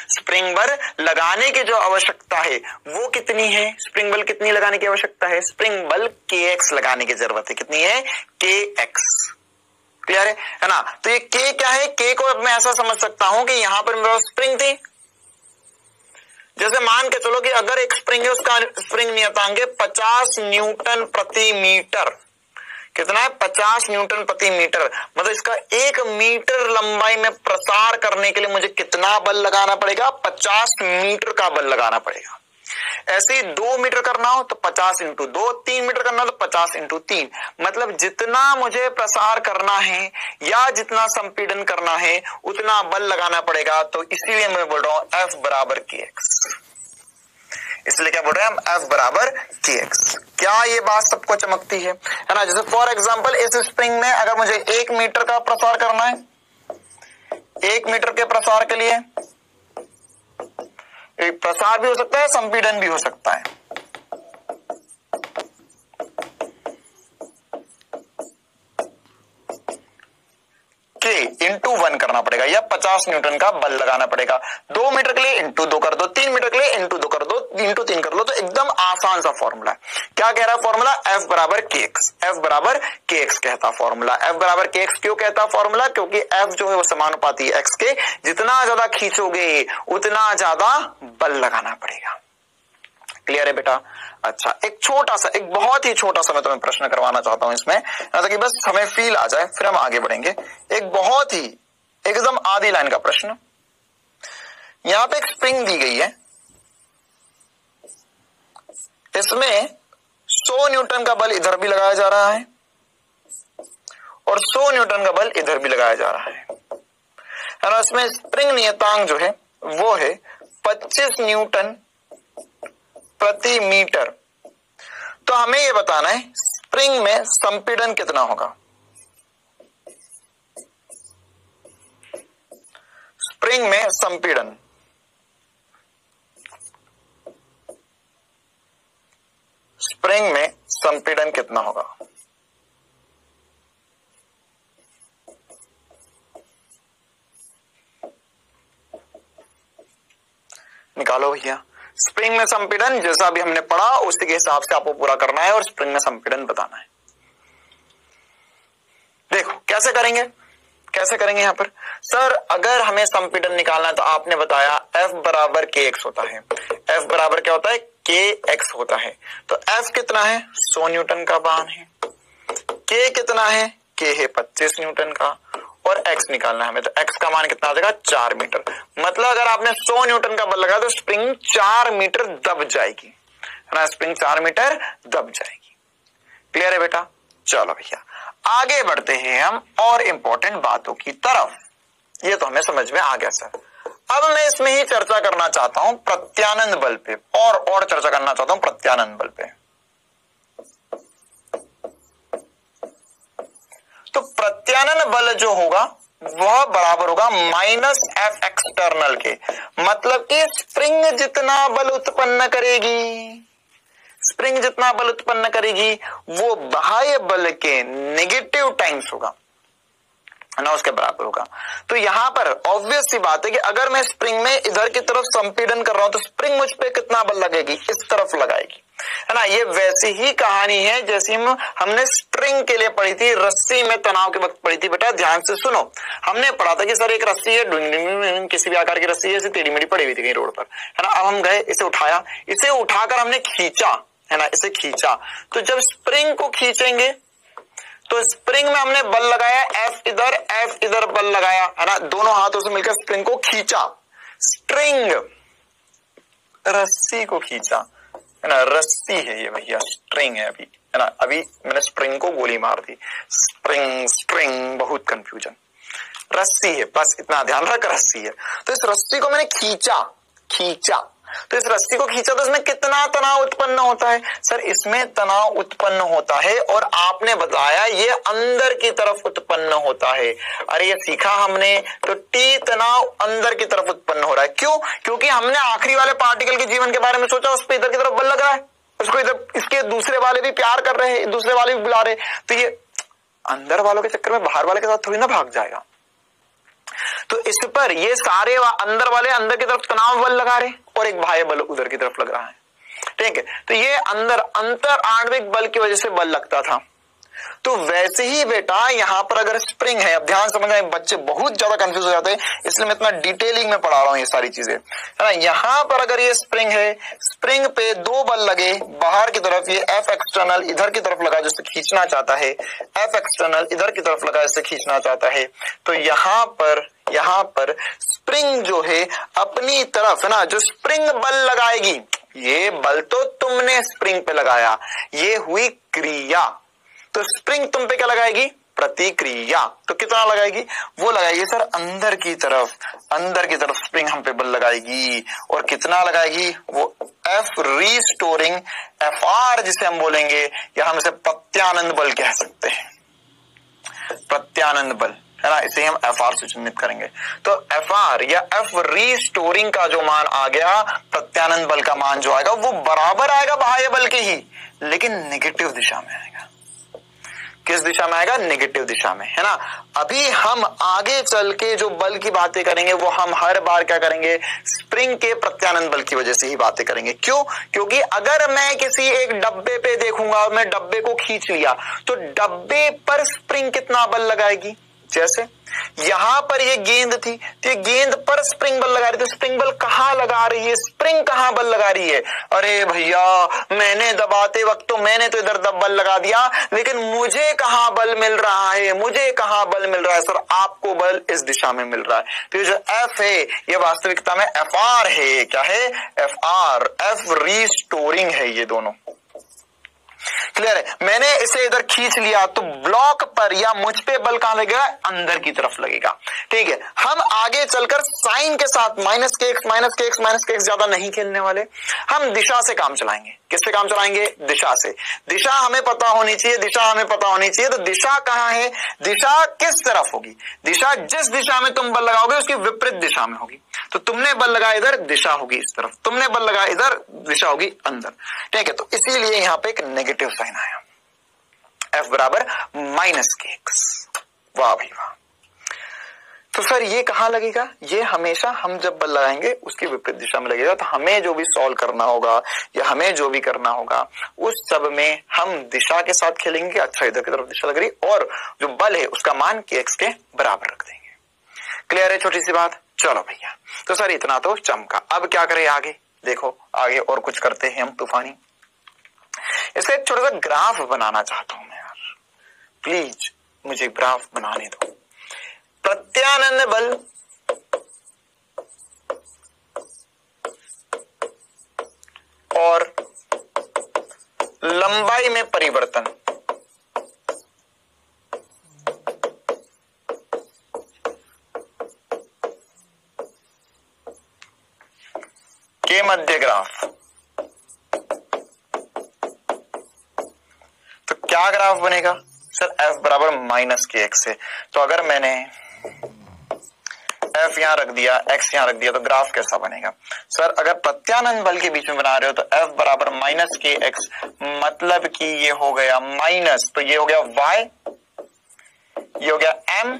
स्प्रिंग बल लगाने की जो आवश्यकता है वो कितनी है, स्प्रिंग बल कितनी लगाने की आवश्यकता है, स्प्रिंग बल kx लगाने की जरूरत है। कितनी है, kx। क्लियर है ना। तो ये k क्या है, k को अब मैं ऐसा समझ सकता हूं कि यहां पर मेरे पास स्प्रिंग थी। जैसे मान के चलो कि अगर एक स्प्रिंग है, उसका स्प्रिंग नियतांक है 50 न्यूटन प्रति मीटर। कितना है, 50 न्यूटन प्रति मीटर। मतलब इसका 1 मीटर लंबाई में प्रसार करने के लिए मुझे कितना बल लगाना पड़ेगा, 50 मीटर का बल लगाना पड़ेगा। ऐसे ही 2 मीटर करना हो तो 50 इंटू 2, 3 मीटर करना हो तो 50 इंटू 3। मतलब जितना मुझे प्रसार करना है या जितना संपीड़न करना है उतना बल लगाना पड़ेगा। तो इसीलिए मैं बोल रहा हूं F बराबर kx। इसलिए क्या बोल रहे हैं हम, F बराबर kx। क्या ये बात सबको चमकती है ना। जैसे फॉर एग्जांपल इस स्प्रिंग में अगर मुझे 1 मीटर का प्रसार करना है, 1 मीटर के प्रसार के लिए एक प्रसार भी हो सकता है, संपीड़न भी हो सकता है। K इंटू 1 करना पड़ेगा या 50 न्यूटन का बल लगाना पड़ेगा। 2 मीटर के लिए इंटू 2 कर दो, 3 मीटर के लिए इंटू 2 कर दो, इंटू 3 कर लो। तो एकदम आसान सा फॉर्मूला है। क्या कह रहा है फॉर्मूला, F बराबर kx। F बराबर kx कहता फॉर्मूला। F बराबर kx क्यों कहता फॉर्मूला, क्योंकि F जो है वो समानुपाती है x के। जितना ज्यादा खींचोगे उतना ज्यादा बल लगाना पड़ेगा। क्लियर है बेटा। अच्छा, एक छोटा सा, एक बहुत ही छोटा सा मैं तुम्हें प्रश्न करवाना चाहता हूं इसमें, ताकि बस हमें फील आ जाए, फिर हम आगे बढ़ेंगे। एक बहुत ही एकदम आधी लाइन का प्रश्न। यहां पे एक स्प्रिंग दी गई है, इसमें 100 न्यूटन का बल इधर भी लगाया जा रहा है और 100 न्यूटन का बल इधर भी लगाया जा रहा है ना। इसमें स्प्रिंग नियतांक जो है वो है 25 न्यूटन प्रति मीटर। तो हमें यह बताना है स्प्रिंग में संपीड़न कितना होगा। स्प्रिंग में संपीड़न, स्प्रिंग में संपीड़न कितना होगा। निकालो भैया। स्प्रिंग में संपीड़न जैसा अभी हमने पढ़ा उसी के हिसाब से आपको पूरा करना है और स्प्रिंग में संपीड़न बताना है। देखो कैसे करेंगे यहां पर। सर अगर हमें संपीड़न निकालना है तो आपने बताया F बराबर kx होता है। F बराबर क्या होता है, kx होता है। तो F कितना है, 100 न्यूटन का मान है। K कितना है, K है 25 न्यूटन का और x निकालना है हमें। तो x का मान कितना आ जाएगा, 4 मीटर। मतलब अगर आपने 100 न्यूटन का बल लगाया तो स्प्रिंग 4 मीटर दब जाएगी, है ना। स्प्रिंग 4 मीटर दब जाएगी। क्लियर है बेटा। चलो भैया आगे बढ़ते हैं हम और इंपॉर्टेंट बातों की तरफ। ये तो हमें समझ में आ गया सर। अब मैं इसमें ही चर्चा करना चाहता हूं प्रत्यानंद बल पे, और चर्चा करना चाहता हूं प्रत्यानंद बल पे। तो प्रत्यानंद बल जो होगा वह बराबर होगा माइनस एफ एक्सटर्नल के, मतलब कि स्प्रिंग जितना बल उत्पन्न करेगी, स्प्रिंग जितना बल उत्पन्न करेगी वो बाह्य बल के नेगेटिव टाइम्स होगा, है ना, उसके बराबर होगा। तो यहां पर ऑब्वियस सी बात है कि अगर मैं स्प्रिंग में इधर की तरफ संपीड़न कर रहा हूं तो स्प्रिंग मुझ पे कितना बल लगेगी, इस तरफ लगाएगी, है ना। ये वैसी ही कहानी है जैसी हमने स्ट्रिंग के लिए पढ़ी थी, रस्सी में तनाव के वक्त पढ़ी थी। बेटा ध्यान से सुनो, हमने पढ़ा था कि सर एक रस्सी है, किसी भी आकार की रस्सी है, ऐसी टेढ़ी मेढ़ी पड़ी हुई थी कहीं रोड पर, है ना। अब हम गए, इसे उठाया, इसे उठाकर हमने खींचा, है ना, इसे खींचा। तो जब स्प्रिंग को खींचेंगे तो स्प्रिंग में हमने बल लगाया, एफ इधर बल लगाया, है ना, दोनों हाथों से मिलकर स्प्रिंग को खींचा, स्ट्रिंग रस्सी को खींचा, है ना, रस्सी है ये भैया, स्ट्रिंग है अभी, है ना, अभी मैंने स्प्रिंग को गोली मार दी, स्ट्रिंग बहुत कंफ्यूजन, रस्सी है, बस इतना ध्यान रख, रस्सी है। तो इस रस्सी को मैंने खींचा, तो इस रस्सी को खींचा तो इसमें कितना तनाव उत्पन्न होता है, सर इसमें तनाव उत्पन्न होता है, और आपने बताया ये अंदर की तरफ उत्पन्न होता है। अरे ये सीखा हमने, तो टी तनाव अंदर की तरफ उत्पन्न हो रहा है, क्यों? क्योंकि हमने आखिरी वाले पार्टिकल के जीवन के बारे में सोचा, उस पर इधर की तरफ बल लग रहा है, उसको इधर, इसके दूसरे वाले भी प्यार कर रहे हैं, दूसरे वाले भी बुला रहे, तो ये अंदर वालों के चक्कर में बाहर वाले के साथ थोड़ी ना भाग जाएगा। तो इस पर ये सारे अंदर वाले अंदर की तरफ तनाव बल लगा रहे और एक बाह्य बल उधर की तरफ लग रहा है, ठीक है। तो ये अंदर अंतर आणविक बल की वजह से बल लगता था। तो वैसे ही बेटा यहां पर अगर स्प्रिंग है, अब ध्यान समझना, बच्चे बहुत ज्यादा कंफ्यूज हो जाते हैं, इसलिए मैं इतना डिटेलिंग में पढ़ा रहा हूं ये सारी चीजें, है ना। यहां पर अगर ये स्प्रिंग है, स्प्रिंग पे दो बल लगे बाहर की तरफ, ये एफ एक्सटर्नल इधर की तरफ लगा जिससे खींचना चाहता है, एफ एक्सटर्नल इधर की तरफ लगा जिससे खींचना चाहता है। तो यहां पर स्प्रिंग जो है अपनी तरफ, है ना, जो स्प्रिंग बल लगाएगी, ये बल तो तुमने स्प्रिंग पे लगाया, ये हुई क्रिया, तो स्प्रिंग तुम पे क्या लगाएगी, प्रतिक्रिया। तो कितना लगाएगी, वो लगाएगी सर अंदर की तरफ स्प्रिंग हम पे बल लगाएगी, और कितना लगाएगी, वो एफ रीस्टोरिंग, एफ आर जिसे हम बोलेंगे, या हम इसे प्रत्यानंद बल कह सकते हैं, प्रत्यानंद बल, है ना, इसे हम एफ आर से चिन्हित करेंगे। तो एफ आर या एफ रीस्टोरिंग का जो मान आ गया, प्रत्यानंद बल का मान जो आएगा वो बराबर आएगा बाह्य बल के ही, लेकिन नेगेटिव दिशा में आएगा। किस दिशा में आएगा, नेगेटिव दिशा में, है ना। अभी हम आगे चल के जो बल की बातें करेंगे वो हम हर बार क्या करेंगे, स्प्रिंग के प्रत्यानंद बल की वजह से ही बातें करेंगे। क्यों? क्योंकि अगर मैं किसी एक डब्बे पे देखूंगा और मैं डब्बे को खींच लिया तो डब्बे पर स्प्रिंग कितना बल लगाएगी, जैसे यहां पर ये गेंद थी तो ये गेंद पर स्प्रिंग बल लगा रही थी, स्प्रिंग बल कहां लगा रही है, स्प्रिंग कहां बल लगा रही है, अरे भैया मैंने दबाते वक्त तो मैंने तो इधर बल लगा दिया, लेकिन मुझे कहां बल मिल रहा है, मुझे कहां बल मिल रहा है, सर आपको बल इस दिशा में मिल रहा है। तो ये जो एफ है ये वास्तविकता में एफ आर है, क्या है, एफ आर, एफ रीस्टोरिंग है, ये दोनों क्लियर है। मैंने इसे इधर खींच लिया तो ब्लॉक पर या मुझ पे बल कहां लगेगा, अंदर की तरफ लगेगा, ठीक है। हम आगे चलकर साइन के साथ माइनस के एक्स ज्यादा नहीं खेलने वाले, हम दिशा से काम चलाएंगे। किससे काम चलाएंगे, दिशा से। दिशा हमें पता होनी चाहिए, तो दिशा कहां है, दिशा किस तरफ होगी, दिशा जिस दिशा में तुम बल लगाओगे उसकी विपरीत दिशा में होगी। तो तुमने बल लगाया इधर, दिशा होगी इस तरफ, तुमने बल लगाया इधर, दिशा होगी अंदर, ठीक है। तो इसीलिए यहां पे एक नेगेटिव साइन आया, F बराबर माइनस के एक्स। वाह भाई वाह। तो सर ये कहां लगेगा, ये हमेशा हम जब बल लगाएंगे उसकी विपरीत दिशा में लगेगा। तो हमें जो भी सॉल्व करना होगा या हमें जो भी करना होगा उस सब में हम दिशा के साथ खेलेंगे, अच्छा इधर की तरफ दिशा लग रही, और जो बल है उसका मान के एक्स के बराबर रख देंगे। क्लियर है छोटी सी बात, चलो भैया। तो सर इतना तो चमका, अब क्या करें आगे, देखो आगे और कुछ करते हैं हम तूफानी। इसका एक छोटा सा ग्राफ बनाना चाहता हूं मैं यार, प्लीज मुझे ग्राफ बनाने दो। प्रत्यानंद बल और लंबाई में परिवर्तन, मध्य ग्राफ। तो क्या ग्राफ बनेगा सर? f बराबर माइनस के एक्स है। तो अगर मैंने f यहां रख दिया, x यहां रख दिया, तो ग्राफ कैसा बनेगा सर? अगर प्रत्यानंद बल के बीच में बना रहे हो तो f बराबर माइनस के एक्स, मतलब कि ये हो गया माइनस, तो ये हो गया y, ये हो गया m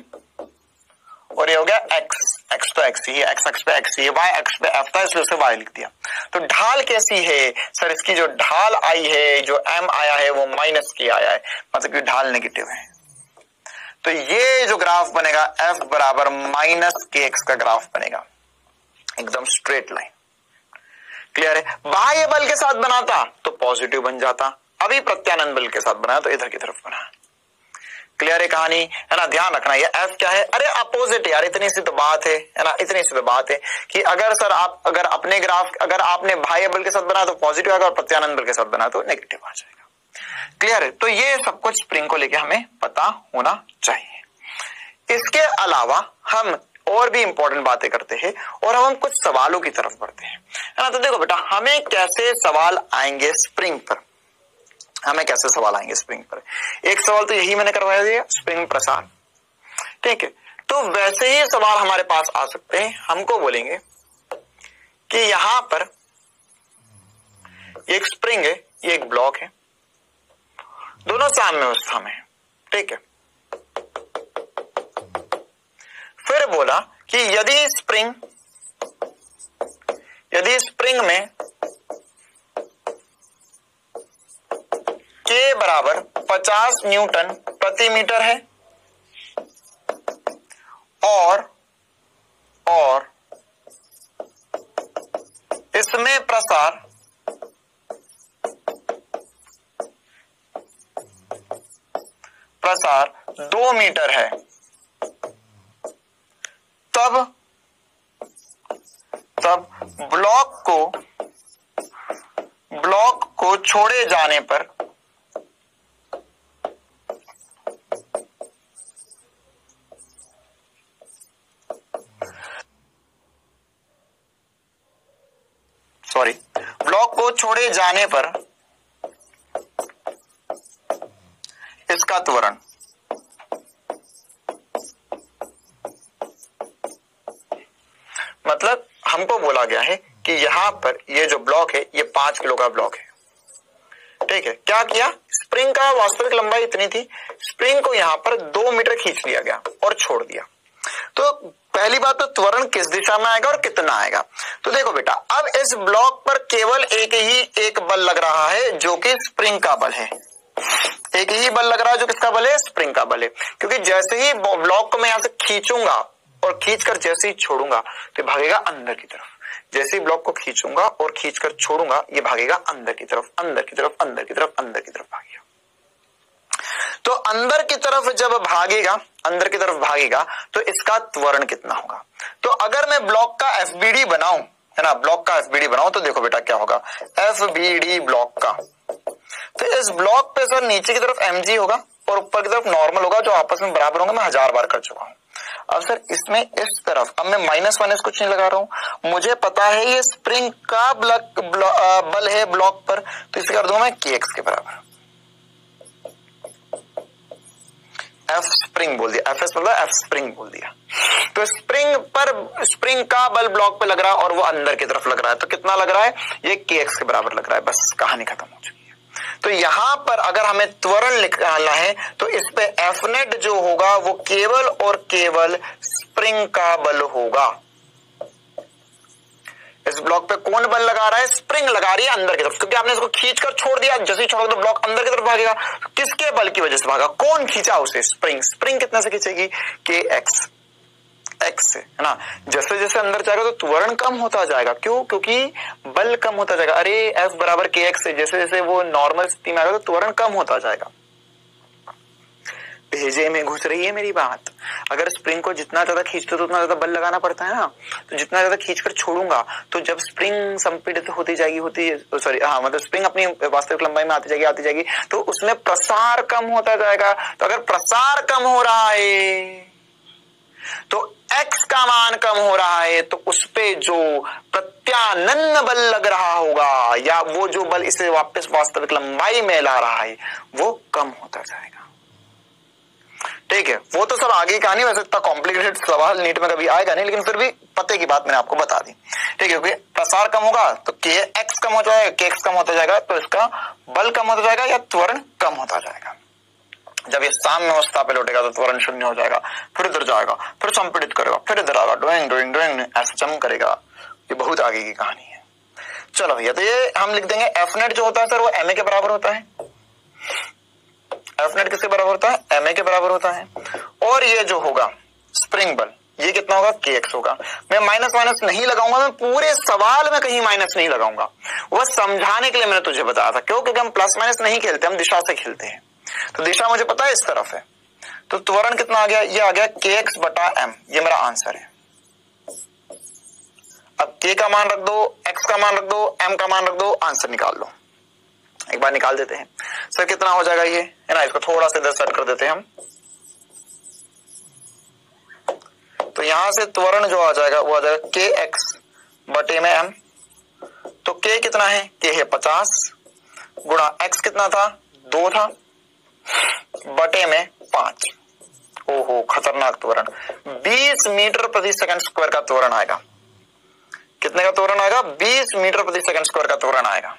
और ये हो गया x तो x ही है, x अक्ष पे x ही है, y अक्ष पे f था इसलिए उसे y लिख दिया। तो ढाल कैसी है सर? इसकी जो ढाल आई है, जो m आया है वो माइनस के आया है, मतलब कि ढाल नेगेटिव है। तो ये जो ग्राफ बनेगा f बराबर माइनस के एक्स का ग्राफ बनेगा, एकदम स्ट्रेट लाइन। क्लियर है? बाह्य बल के साथ बनाता तो पॉजिटिव बन जाता, अभी प्रत्यानंद बल के साथ बनाया तो इधर की तरफ बना। क्लियर है कहानी, है ना? ध्यान रखना ये f क्या है, अरे अपोजिट यार, इतनी सी तो बात है ना, इतनी सी तो बात है कि अगर सर आप अगर अपने ग्राफ अगर आपने बाह्य बल के साथ बना तो पॉजिटिव आएगा और प्रत्यानंद बल के साथ बना तो नेगेटिव आ जाएगा। क्लियर है? तो ये सब कुछ स्प्रिंग को लेके हमें पता होना चाहिए। इसके अलावा हम और भी इंपॉर्टेंट बातें करते हैं और हम कुछ सवालों की तरफ बढ़ते हैं, है ना? तो देखो बेटा, हमें कैसे सवाल आएंगे स्प्रिंग पर, हमें कैसे सवाल आएंगे स्प्रिंग पर। एक सवाल तो यही मैंने करवाया दिया, स्प्रिंग प्रसार, ठीक है? तो वैसे ही सवाल हमारे पास आ सकते हैं। हमको बोलेंगे कि यहां पर एक स्प्रिंग है, ये एक ब्लॉक है, दोनों साम्य अवस्था में है, ठीक है? फिर बोला कि यदि स्प्रिंग में K बराबर 50 न्यूटन प्रति मीटर है और इसमें प्रसार प्रसार 2 मीटर है, तब ब्लॉक को छोड़े जाने पर इसका त्वरण मतलब हमको बोला गया है कि यहां पर ये जो ब्लॉक है ये 5 किलो का ब्लॉक है, ठीक है? क्या किया, स्प्रिंग का वास्तविक लंबाई इतनी थी, स्प्रिंग को यहां पर 2 मीटर खींच लिया गया और छोड़ दिया। तो पहली बात तो त्वरण किस दिशा में आएगा और कितना आएगा। तो देखो बेटा, अब इस ब्लॉक पर केवल एक बल लग रहा है जो कि स्प्रिंग का बल है, एक ही बल लग रहा है जो किसका बल है, स्प्रिंग का बल है। क्योंकि जैसे ही ब्लॉक को मैं यहां से खींचूंगा और खींचकर जैसे ही छोड़ूंगा तो भागेगा अंदर की तरफ, जैसे ही ब्लॉक को खींचूंगा और खींचकर छोड़ूंगा ये भागेगा अंदर की तरफ, अंदर की तरफ, अंदर की तरफ, अंदर की तरफ भागेगा। तो अंदर की तरफ जब भागेगा, अंदर की तरफ भागेगा तो इसका त्वरण कितना होगा। तो अगर मैं ब्लॉक का एफबीडी बनाऊं, है ना, ब्लॉक का एफबीडी बनाऊं तो देखो बेटा क्या होगा, एफबीडी ब्लॉक का, तो इस ब्लॉक पे सर नीचे की तरफ mg होगा और ऊपर की तरफ नॉर्मल होगा जो आपस में बराबर होंगे, मैं 1000 बार कर चुका हूं। अब सर इसमें इस तरफ अब मैं माइनस कुछ नहीं लगा रहा हूं, मुझे पता है ये स्प्रिंग का बल है ब्लॉक पर, तो इसे कर दूंगा मैं kx के बराबर, एफ स्प्रिंग बोल दिया, एफ एस मतलब एफ स्प्रिंग बोल दिया। तो स्प्रिंग का बल ब्लॉक पे लग रहा है और वो अंदर की तरफ लग रहा है, तो कितना लग रहा है, ये kx के बराबर लग रहा है। बस कहानी खत्म हो चुकी है। तो यहां पर अगर हमें त्वरण निकालना है तो इस पे एफ नेट जो होगा वो केवल और केवल स्प्रिंग का बल होगा। इस ब्लॉक पे कौन बल लगा रहा है, स्प्रिंग लगा रही है अंदर की तरफ, क्योंकि आपने इसको खींचकर छोड़ दिया, जैसे ही छोड़ोगे तो ब्लॉक अंदर की तरफ भागेगा। किसके बल की वजह से भागा, कौन खींचा उसे, स्प्रिंग। स्प्रिंग कितना से खींचेगी, kx, x से, है ना। जैसे जैसे अंदर जाएगा तो त्वरण कम होता जाएगा, क्यों, क्योंकि बल कम होता जाएगा। अरे F बराबर kx से जैसे जैसे वो नॉर्मल स्थिति में आएगा तो त्वरण कम होता जाएगा। भेजे में घुस रही है मेरी बात। अगर स्प्रिंग को जितना ज्यादा खींचते तो उतना ज्यादा बल लगाना पड़ता है ना, तो जितना ज्यादा खींचकर छोड़ूंगा तो जब स्प्रिंग संपीड़ित होती जाएगी मतलब स्प्रिंग अपनी वास्तविक लंबाई में आती जाएगी तो उसमें प्रसार कम होता जाएगा। तो अगर प्रसार कम हो रहा है तो x का मान कम हो रहा है तो उस पे जो प्रत्यानन्न बल लग रहा होगा या वो जो बल इसे वापस वास्तविक लंबाई में ला रहा है वो कम होता जाएगा। ठीक है, वो तो सब आगे की कहानी, वैसे इतना कॉम्प्लिकेटेड सवाल नीट में कभी आएगा नहीं, लेकिन फिर भी पते की बात मैंने आपको बता दी। ठीक है, क्योंकि प्रसार कम होगा तो kx कम हो जाएगा, kx कम होता जाएगा तो इसका बल कम होता जाएगा या त्वरण कम होता जाएगा। जब ये साम्य अवस्था पे लौटेगा तो त्वरण शून्य हो जाएगा, फिर इधर जाएगा, फिर संपीड़ित करेगा, फिर इधर आएगा, डोइंग डोइंग डोइंग ऐसा जम करेगा। ये बहुत आगे की कहानी है। चलो भैया, तो ये हम लिख देंगे एफ नेट जो होता है सर वो एम ए के बराबर होता है। एफ नेट किसके बराबर होता है? एम ए के बराबर होता है। और ये जो होगा स्प्रिंग बल ये कितना होगा? के एक्स होगा। मैं माइनस माइनस नहीं लगाऊंगा, मैं पूरे सवाल में कहीं माइनस नहीं लगाऊंगा, वो समझाने के लिए मैंने तुझे बताया था। क्यों? क्योंकि हम प्लस माइनस नहीं खेलते, हम दिशा से खेलते हैं। तो दिशा मुझे पता है इस तरफ है, तो त्वरण कितना आ गया? ये आ गया के एक्स बटा एम। ये मेरा आंसर है। अब के का मान रख दो, एक्स का मान रख दो, एम का मान रख दो, आंसर निकाल लो। एक बार निकाल देते हैं सर, कितना हो जाएगा ये, है ना? इसको थोड़ा सा इधर सेट कर देते हैं हम। तो यहां से त्वरण जो आ जाएगा वो आ जाएगा के एक्स बटे में एम। तो के कितना है? के है 50 गुणा एक्स कितना था? 2 था बटे में 5। ओहो, खतरनाक त्वरण 20 मीटर प्रति सेकंड स्क्वायर का त्वरण आएगा। कितने का त्वरण आएगा? 20 मीटर प्रति सेकंड स्क्वायर का त्वरण आएगा।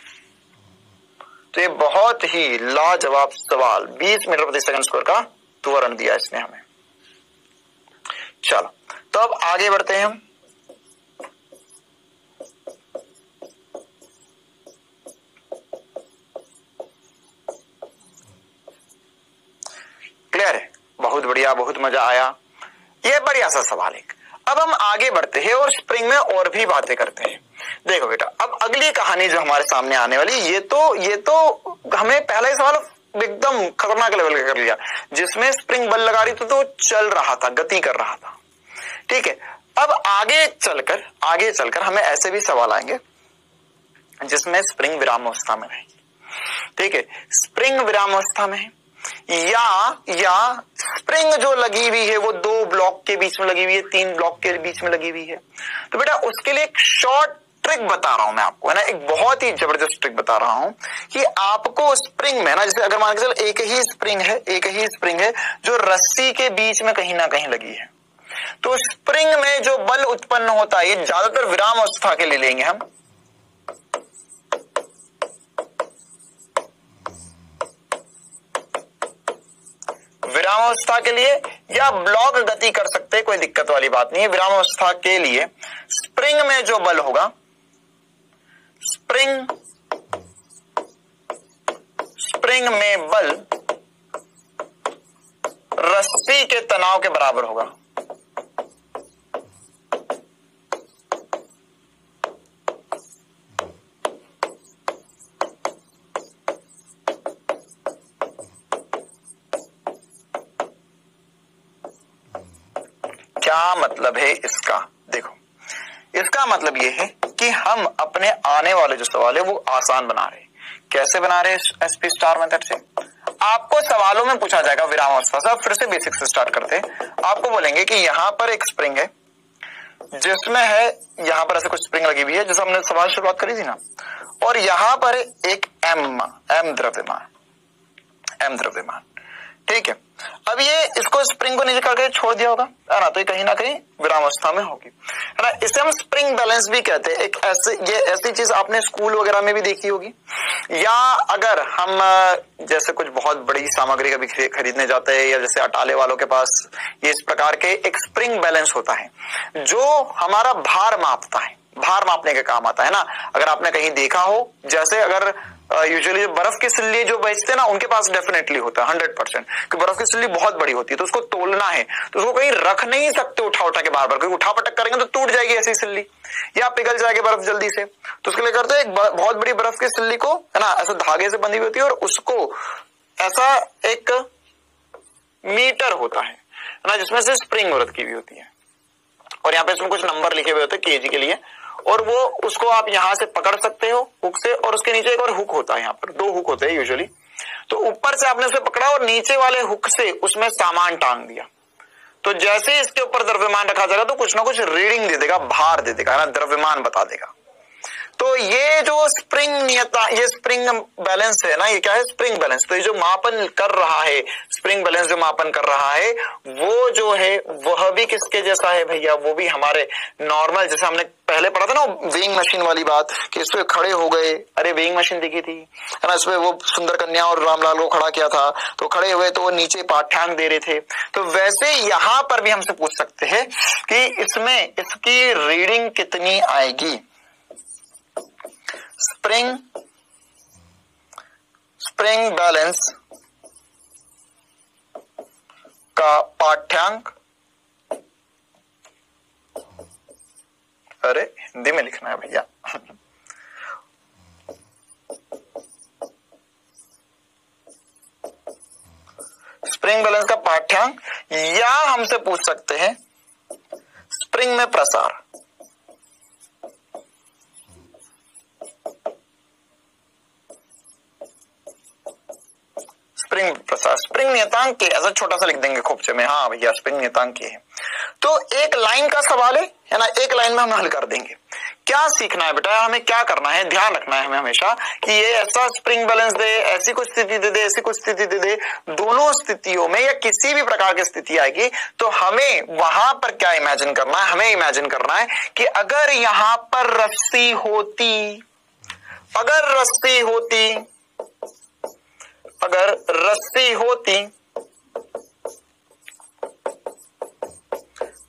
तो ये बहुत ही लाजवाब सवाल, 20 मीटर प्रति सेकंड स्क्वायर का त्वरण दिया इसने हमें। चलो, तो अब आगे बढ़ते हैं हम। क्लियर है? बहुत बढ़िया, बहुत मजा आया। ये बढ़िया सा सवाल एक। अब हम आगे बढ़ते हैं और स्प्रिंग में और भी बातें करते हैं। देखो बेटा, अब अगली कहानी जो हमारे सामने आने वाली, ये तो हमें पहला ही सवाल एकदम खतरनाक लेवल का कर लिया, जिसमें स्प्रिंग बल लगा रही थी तो चल रहा था, गति कर रहा था। ठीक है, अब आगे चलकर हमें ऐसे भी सवाल आएंगे जिसमें स्प्रिंग विरामावस्था में रहेगी। ठीक है, स्प्रिंग विरामावस्था में है या स्प्रिंग जो लगी हुई है वो 2 ब्लॉक के बीच में लगी हुई है, 3 ब्लॉक के बीच में लगी हुई है। तो बेटा उसके लिए एक शॉर्ट ट्रिक बता रहा हूं मैं आपको, है ना, एक बहुत ही जबरदस्त ट्रिक बता रहा हूं कि आपको स्प्रिंग में ना, जैसे अगर मान के चलो एक ही स्प्रिंग है जो रस्सी के बीच में कहीं ना कहीं लगी है, तो स्प्रिंग में जो बल उत्पन्न होता है ये ज्यादातर विराम अवस्था के लिए लेंगे हम। विरामावस्था के लिए या ब्लॉक गति कर सकते हैं, कोई दिक्कत वाली बात नहीं है। विरामावस्था के लिए स्प्रिंग में जो बल होगा, स्प्रिंग में बल रस्सी के तनाव के बराबर होगा। क्या मतलब है इसका? देखो, इसका मतलब यह है कि हम अपने आने वाले जो सवाल है वो आसान बना रहे हैं। कैसे बना रहे हैं? एसपी स्टार मेथड से। आपको सवालों में पूछा जाएगा विरामावस्था से। फिर से बेसिक से स्टार्ट करते हैं। आपको बोलेंगे कि यहां पर एक स्प्रिंग है जिसमें है, यहां पर ऐसे कुछ स्प्रिंग लगी हुई है जैसे हमने सवाल शुरुआत करी थी ना, और यहां पर एक एम द्रव्यमान। ठीक है, अब ये इसको स्प्रिंग को नीचे करके छोड़ दिया होगा, है ना, तो ये कहीं ना कहीं विरामावस्था में होगी, है ना। इसे हम स्प्रिंग बैलेंस भी कहते हैं। एक ऐसी चीज आपने स्कूल वगैरह में भी देखी होगी, या अगर हम जैसे कुछ बहुत बड़ी सामग्री कभी खरीदने जाते हैं, या जैसे अटाले वालों के पास ये इस प्रकार के एक स्प्रिंग बैलेंस होता है जो हमारा भार मापता है, भार मापने के काम आता है ना। अगर आपने कहीं देखा हो, जैसे अगर यूजुअली बर्फ की सिल्ली जो बेचते हैं ना, उनके पास डेफिनेटली होता है 100%, कि बर्फ की सिल्ली बहुत बड़ी होती है तो उसको तोलना है तो उसको कहीं रख नहीं सकते उठा के बार बार, क्योंकि उठा पटक करेंगे तो टूट जाएगी ऐसी सिल्ली या पिघल जाएगी बर्फ जल्दी से। तो उसके लिए करते हैं एक बहुत बड़ी बर्फ की सिल्ली को, है ना, ऐसे धागे से बंधी हुई होती है और उसको ऐसा एक मीटर होता है ना, जिसमें से स्प्रिंग औरत की हुई होती है, और यहाँ पे इसमें कुछ नंबर लिखे हुए होते हैं केजी के लिए, और वो उसको आप यहां से पकड़ सकते हो हुक से, और उसके नीचे एक और हुक होता है, यहाँ पर 2 हुक होते हैं यूजुअली। तो ऊपर से आपने उसे पकड़ा और नीचे वाले हुक से उसमें सामान टांग दिया, तो जैसे ही इसके ऊपर द्रव्यमान रखा जाएगा तो कुछ ना कुछ रीडिंग दे देगा, भार दे देगा, है ना, द्रव्यमान बता देगा। तो ये जो स्प्रिंग नियता, ये स्प्रिंग बैलेंस है ना, ये क्या है, स्प्रिंग बैलेंस। तो ये जो मापन कर रहा है, स्प्रिंग बैलेंस जो मापन कर रहा है, वो जो है वह भी किसके जैसा है भैया, वो भी हमारे नॉर्मल, जैसे हमने पहले पढ़ा था ना वेइंग मशीन वाली बात, कि इस पे खड़े हो गए, अरे वेइंग मशीन दिखी थी, है ना, इसमें वो सुंदर कन्या और रामलाल को खड़ा किया था, तो खड़े हुए तो वो नीचे पाठ्यांक दे रहे थे। तो वैसे यहां पर भी हमसे पूछ सकते हैं कि इसमें इसकी रीडिंग कितनी आएगी। स्प्रिंग बैलेंस का पाठ्यांक, अरे हिंदी में लिखना है भैया, स्प्रिंग बैलेंस का पाठ्यांक, या हमसे पूछ सकते हैं स्प्रिंग में प्रसार। स्प्रिंग प्रसार, स्प्रिंग नियतांक के, ऐसा छोटा सा लिख देंगे खोपचे में, हाँ भैया स्प्रिंग नियतांक के है। तो एक लाइन का सवाल है ना, एक लाइन में हम हल कर देंगे। क्या सीखना है बेटा, हमें क्या करना है, ध्यान रखना है हमें हमेशा कि ये ऐसा स्प्रिंग बैलेंस दे, ऐसी कुछ स्थिति दे दे, ऐसी कुछ स्थिति दे दे, दोनों स्थितियों में या किसी भी प्रकार की स्थिति आएगी तो हमें वहां पर क्या इमेजिन करना है, हमें इमेजिन करना है कि अगर यहां पर रस्सी होती, अगर रस्सी होती, अगर रस्सी होती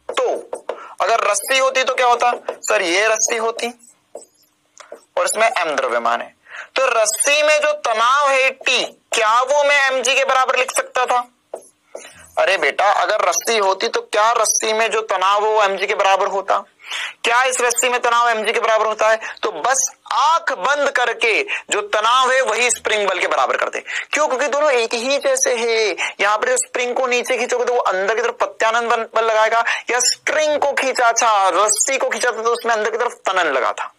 तो, अगर रस्सी होती तो क्या होता सर, ये रस्सी होती और इसमें m द्रव्यमान है, तो रस्सी में जो तनाव है T, क्या वो मैं mg के बराबर लिख सकता था। अरे बेटा अगर रस्सी होती तो क्या रस्सी में जो तनाव हो वो mg के बराबर होता, क्या इस रस्सी में तनाव mg के बराबर होता है, तो बस आंख बंद करके जो तनाव है वही स्प्रिंग बल के बराबर कर दे। क्यों, क्योंकि दोनों एक ही जैसे है। यहाँ पर जो स्प्रिंग को नीचे खींचोगे तो वो अंदर की तरफ प्रत्यानंद बल लगाएगा, या स्ट्रिंग को खींचा था, रस्सी को खींचा था तो उसमें अंदर की तरफ तनन लगा था,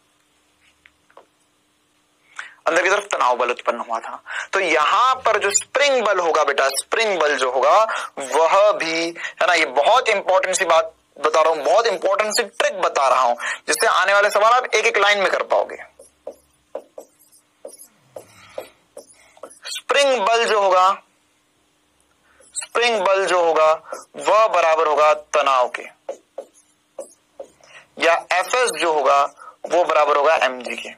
अंदर की तरफ तनाव बल उत्पन्न हुआ था। तो यहां पर जो स्प्रिंग बल होगा बेटा, स्प्रिंग बल जो होगा वह भी, है ना, ये बहुत इंपॉर्टेंट सी बात बता रहा हूं, बहुत इंपॉर्टेंट सी ट्रिक बता रहा हूं, जिससे आने वाले सवाल आप एक एक लाइन में कर पाओगे। स्प्रिंग बल जो होगा, स्प्रिंग बल जो होगा वह बराबर होगा तनाव के, या एफएस जो होगा वो बराबर होगा mg के,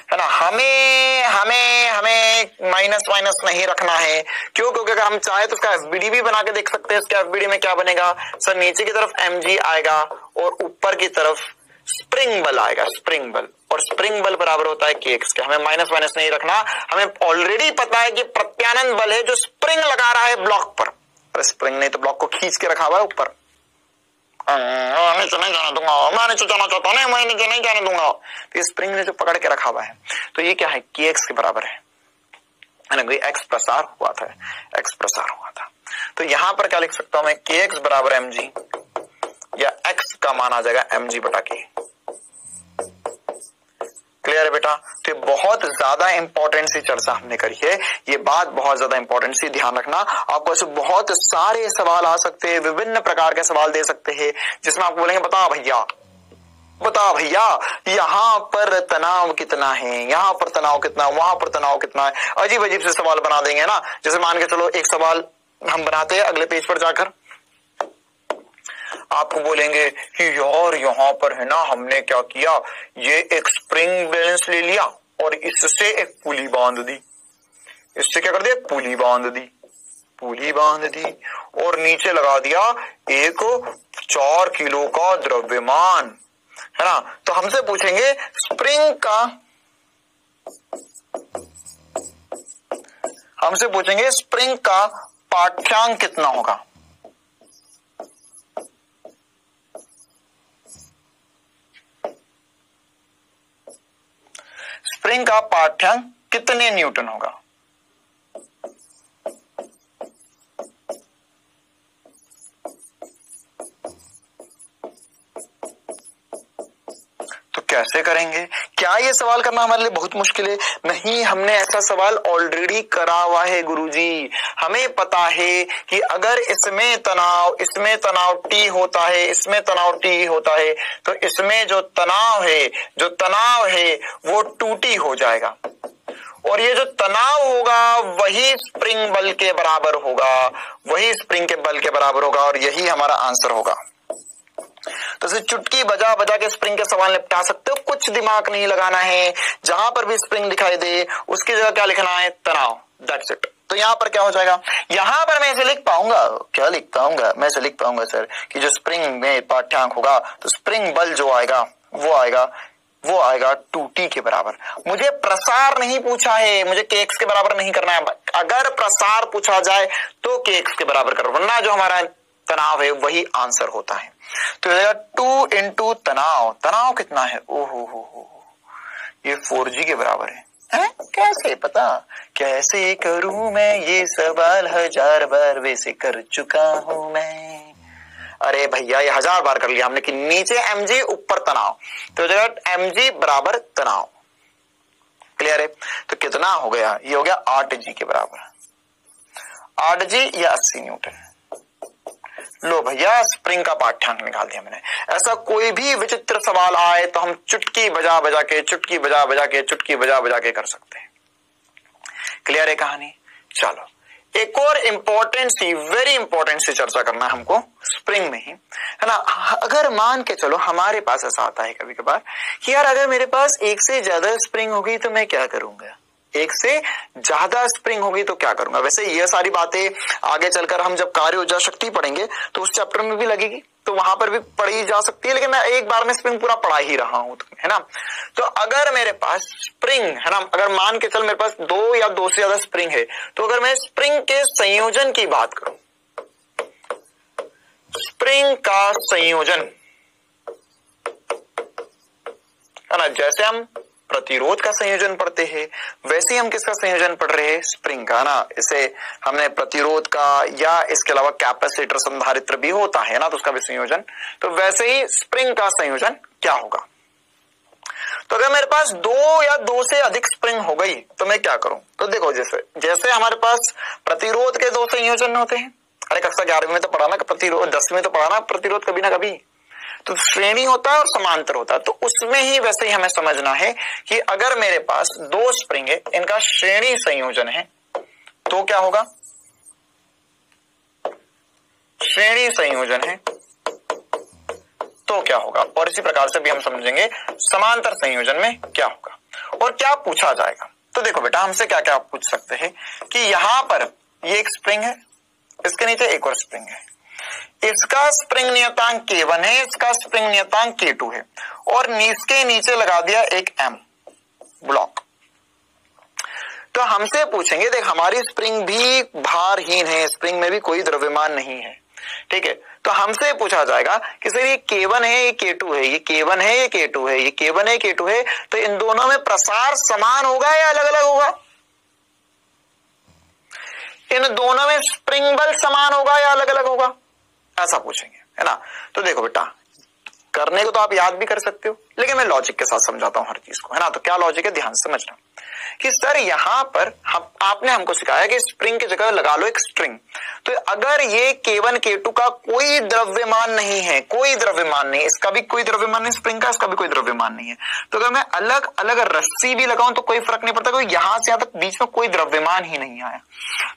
है ना। हमें हमें हमें माइनस माइनस नहीं रखना है। क्यों, क्योंकि अगर हम चाहे तो उसका एफबीडी भी बना के देख सकते हैं। इसके एफबीडी में क्या बनेगा सर, नीचे की तरफ mg आएगा और ऊपर की तरफ स्प्रिंग बल आएगा, स्प्रिंग बल, और स्प्रिंग बल बराबर होता है kx के। हमें माइनस माइनस नहीं रखना, हमें ऑलरेडी पता है कि प्रत्यानंद बल है जो स्प्रिंग लगा रहा है ब्लॉक पर। अरे स्प्रिंग नहीं तो ब्लॉक को खींच के रखा हुआ है ऊपर, नीचे नहीं जाने दूंगा, मैं नीचे जाना चाहता हूं, नहीं मैं नीचे नहीं जाने दूंगा, तो स्प्रिंग ने जो पकड़ के रखा हुआ है, तो ये क्या है, kx के बराबर है ना, x प्रसार हुआ था, x प्रसार हुआ था। तो यहां पर क्या लिख सकता हूं मैं, kx बराबर mg, या x का मान आ जाएगा mg बटा k। क्लियर है बेटा। तो ये बहुत ज्यादा इंपॉर्टेंट सी चर्चा हमने करी है, ये बात बहुत ज्यादा इंपॉर्टेंट सी, ध्यान रखना। आपको ऐसे बहुत सारे सवाल आ सकते हैं, विभिन्न प्रकार के सवाल दे सकते हैं, जिसमें आपको बोलेंगे बता भैया, बता भैया यहाँ पर तनाव कितना है, यहाँ पर तनाव कितना है, वहां पर तनाव कितना है, अजीब अजीब से सवाल बना देंगे ना। जैसे मान के चलो एक सवाल हम बनाते हैं, अगले पेज पर जाकर आपको बोलेंगे कि यार यहाँ पर है ना, हमने क्या किया, ये एक स्प्रिंग बैलेंस ले लिया और इससे एक पुली बांध दी, इससे क्या कर दिया, पुली बांध दी, पुली बांध दी, और नीचे लगा दिया एक 4 किलो का द्रव्यमान, है ना। तो हमसे पूछेंगे स्प्रिंग का, हमसे पूछेंगे स्प्रिंग का पाठ्यांक कितना होगा। स्प्रिंग का पाठ्यांक कितने न्यूटन होगा। तो क्या कैसे करेंगे? क्या ये सवाल करना हमारे लिए बहुत मुश्किल है? नहीं, हमने ऐसा सवाल ऑलरेडी करा हुआ है गुरुजी। हमें पता है कि अगर इसमें तनाव T होता है, इसमें तनाव T होता है, तो इसमें जो तनाव है वो 2T हो जाएगा, और ये जो तनाव होगा वही स्प्रिंग बल के बराबर होगा, और यही हमारा आंसर होगा। तो इसे चुटकी बजा बजा के स्प्रिंग के सवाल निपटा सकते हो, कुछ दिमाग नहीं लगाना है। जहां पर भी स्प्रिंग दिखाई दे उसकी जगह क्या लिखना है? तनाव, दैट्स इट। तो यहां पर क्या हो जाएगा? यहां पर मैं इसे लिख पाऊंगा, क्या लिख पाऊंगा? मैं इसे लिख पाऊंगा सर कि जो स्प्रिंग में पाठ्यांक होगा तो स्प्रिंग बल जो आएगा वो आएगा 2T के बराबर। मुझे प्रसार नहीं पूछा है, मुझे kx के बराबर नहीं करना है। अगर प्रसार पूछा जाए तो kx के बराबर करो, वरना जो हमारा तनाव है वही आंसर होता है। तो 2 इंटू तनाव कितना है? ओहो, ये 4G के बराबर है। कैसे पता? कैसे करूं मैं ये सवाल, 1000 बार वैसे कर चुका हूं मैं। अरे भैया, ये 1000 बार कर लिया हमने कि नीचे mg ऊपर तनाव, तो जगह mg बराबर तनाव। क्लियर है? तो कितना हो गया? ये हो गया 8G के बराबर। 8G या 80 न्यूटन। लो भैया, स्प्रिंग का पाठ्यांक निकाल दिया मैंने। ऐसा कोई भी विचित्र सवाल आए तो हम चुटकी बजा बजा के कर सकते हैं। क्लियर है कहानी? चलो, एक और वेरी इंपॉर्टेंट सी चर्चा करना है हमको स्प्रिंग में ही, है ना। अगर मान के चलो हमारे पास ऐसा आता है कभी कभार कि यार अगर मेरे पास एक से ज्यादा स्प्रिंग होगी तो मैं क्या करूंगा? एक से ज्यादा स्प्रिंग होगी तो क्या करूंगा? वैसे ये सारी बातें आगे चलकर हम जब कार्य ऊर्जा शक्ति पढ़ेंगे तो उस चैप्टर में भी लगेगी, तो वहां पर भी पढ़ी जा सकती है, लेकिन मैं एक बार में स्प्रिंग पूरा पढ़ा ही रहा हूं, है ना। तो अगर मेरे पास स्प्रिंग है ना, अगर मान के चल मेरे पास 2 या 2 से ज्यादा स्प्रिंग है, तो अगर मैं स्प्रिंग के संयोजन की बात करूं, स्प्रिंग का संयोजन है ना, जैसे हम प्रतिरोध का संयोजन पढ़ते हैं वैसे ही हम किसका संयोजन पढ़ रहे हैं? स्प्रिंग का ना। इसे हमने प्रतिरोध का या इसके अलावा कैपेसिटर संधारित्र भी होता है ना, तो उसका भी संयोजन। तो वैसे ही स्प्रिंग का संयोजन क्या होगा? तो अगर मेरे पास 2 या 2 से अधिक स्प्रिंग हो गई तो मैं क्या करूं? तो देखो, जैसे हमारे पास प्रतिरोध के 2 संयोजन होते हैं। अरे कक्षा 11वीं में तो पढ़ा ना प्रतिरोध, 10वीं में तो पढ़ा ना प्रतिरोध कभी ना कभी। तो श्रेणी होता है और समांतर होता है, तो उसमें ही वैसे ही हमें समझना है कि अगर मेरे पास 2 स्प्रिंग है, इनका श्रेणी संयोजन है तो क्या होगा? श्रेणी संयोजन है तो क्या होगा? और इसी प्रकार से भी हम समझेंगे समांतर संयोजन में क्या होगा और क्या पूछा जाएगा। तो देखो बेटा, हमसे क्या क्या पूछ सकते हैं कि यहां पर ये एक स्प्रिंग है, इसके नीचे एक और स्प्रिंग है, इसका स्प्रिंग नियतांक K1 है, इसका स्प्रिंग नियतांक K2 है, और इसके नीचे लगा दिया एक M ब्लॉक। तो हमसे पूछेंगे, देख हमारी स्प्रिंग भी भारहीन है, स्प्रिंग में भी कोई द्रव्यमान नहीं है, ठीक है। तो हमसे पूछा जाएगा कि सर ये K1 है, ये K2 है, ये K1 है, ये K2 है, ये K1 है, K2 है, तो इन दोनों में प्रसार समान होगा या अलग अलग होगा? इन दोनों में स्प्रिंग बल समान होगा या अलग अलग होगा? ऐसा पूछेंगे, है ना। तो देखो बेटा, करने को तो आप याद भी कर सकते हो, लेकिन मैं लॉजिक के साथ समझाता हूं हर चीज को, है ना। तो क्या लॉजिक है, ध्यान से समझना कि सर यहां पर आपने हमको सिखाया कि स्प्रिंग की जगह लगा लो एक स्ट्रिंग। तो अगर ये K1 K2 का कोई द्रव्यमान नहीं है, कोई द्रव्यमान नहीं, इसका भी कोई द्रव्यमान नहीं, स्प्रिंग का इसका भी कोई द्रव्यमान नहीं है, तो अगर मैं अलग अलग रस्सी भी लगाऊं तो कोई फर्क नहीं पड़ता, क्योंकि यहां से यहां तक बीच में कोई द्रव्यमान ही नहीं आया।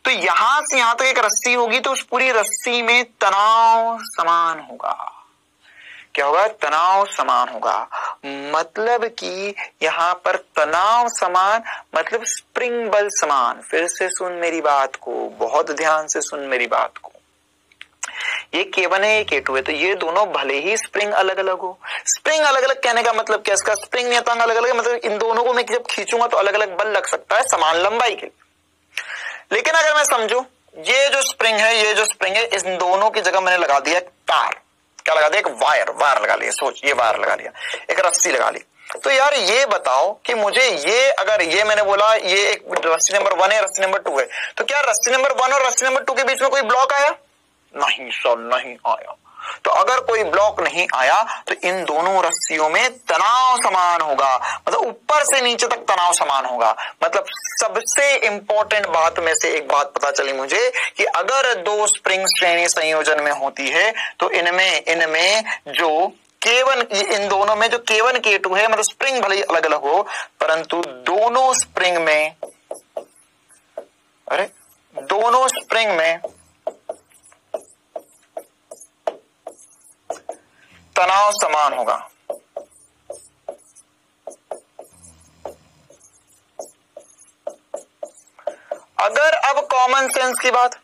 तो यहां से यहां तक एक रस्सी होगी तो उस पूरी रस्सी में तनाव समान होगा। क्या होगा? तनाव समान होगा। मतलब कि यहां पर तनाव समान मतलब स्प्रिंग बल समान। फिर से सुन मेरी बात को, बहुत ध्यान से सुन मेरी बात को। ये K1 है, ये K2 है, तो ये दोनों भले ही स्प्रिंग अलग अलग हो। स्प्रिंग अलग अलग कहने का मतलब क्या? इसका स्प्रिंग नियतांक अलग अलग है, मतलब इन दोनों को मैं जब खींचूंगा तो अलग अलग बल लग सकता है समान लंबाई के। लेकिन अगर मैं समझू ये जो स्प्रिंग है, ये जो स्प्रिंग है, इन दोनों की जगह मैंने लगा दिया तार। क्या लगा दिया? एक वायर लगा लिया। सोच, ये वायर लगा लिया, एक रस्सी लगा ली। तो यार ये बताओ कि मुझे ये, अगर ये मैंने बोला ये एक रस्सी नंबर 1 है, रस्सी नंबर 2 है, तो क्या रस्सी नंबर 1 और रस्सी नंबर 2 के बीच में कोई ब्लॉक आया? नहीं सर, नहीं आया। तो अगर कोई ब्लॉक नहीं आया तो इन दोनों रस्सियों में तनाव समान होगा, मतलब ऊपर से नीचे तक तनाव समान होगा। मतलब सबसे इंपॉर्टेंट बात में से एक बात पता चली मुझे कि अगर दो स्प्रिंग श्रेणी संयोजन में होती है तो इनमें जो K1, इन दोनों में जो K1 K2 है, मतलब स्प्रिंग भले ही अलग अलग हो परंतु दोनों स्प्रिंग में तनाव समान होगा। अगर अब कॉमन सेंस की बात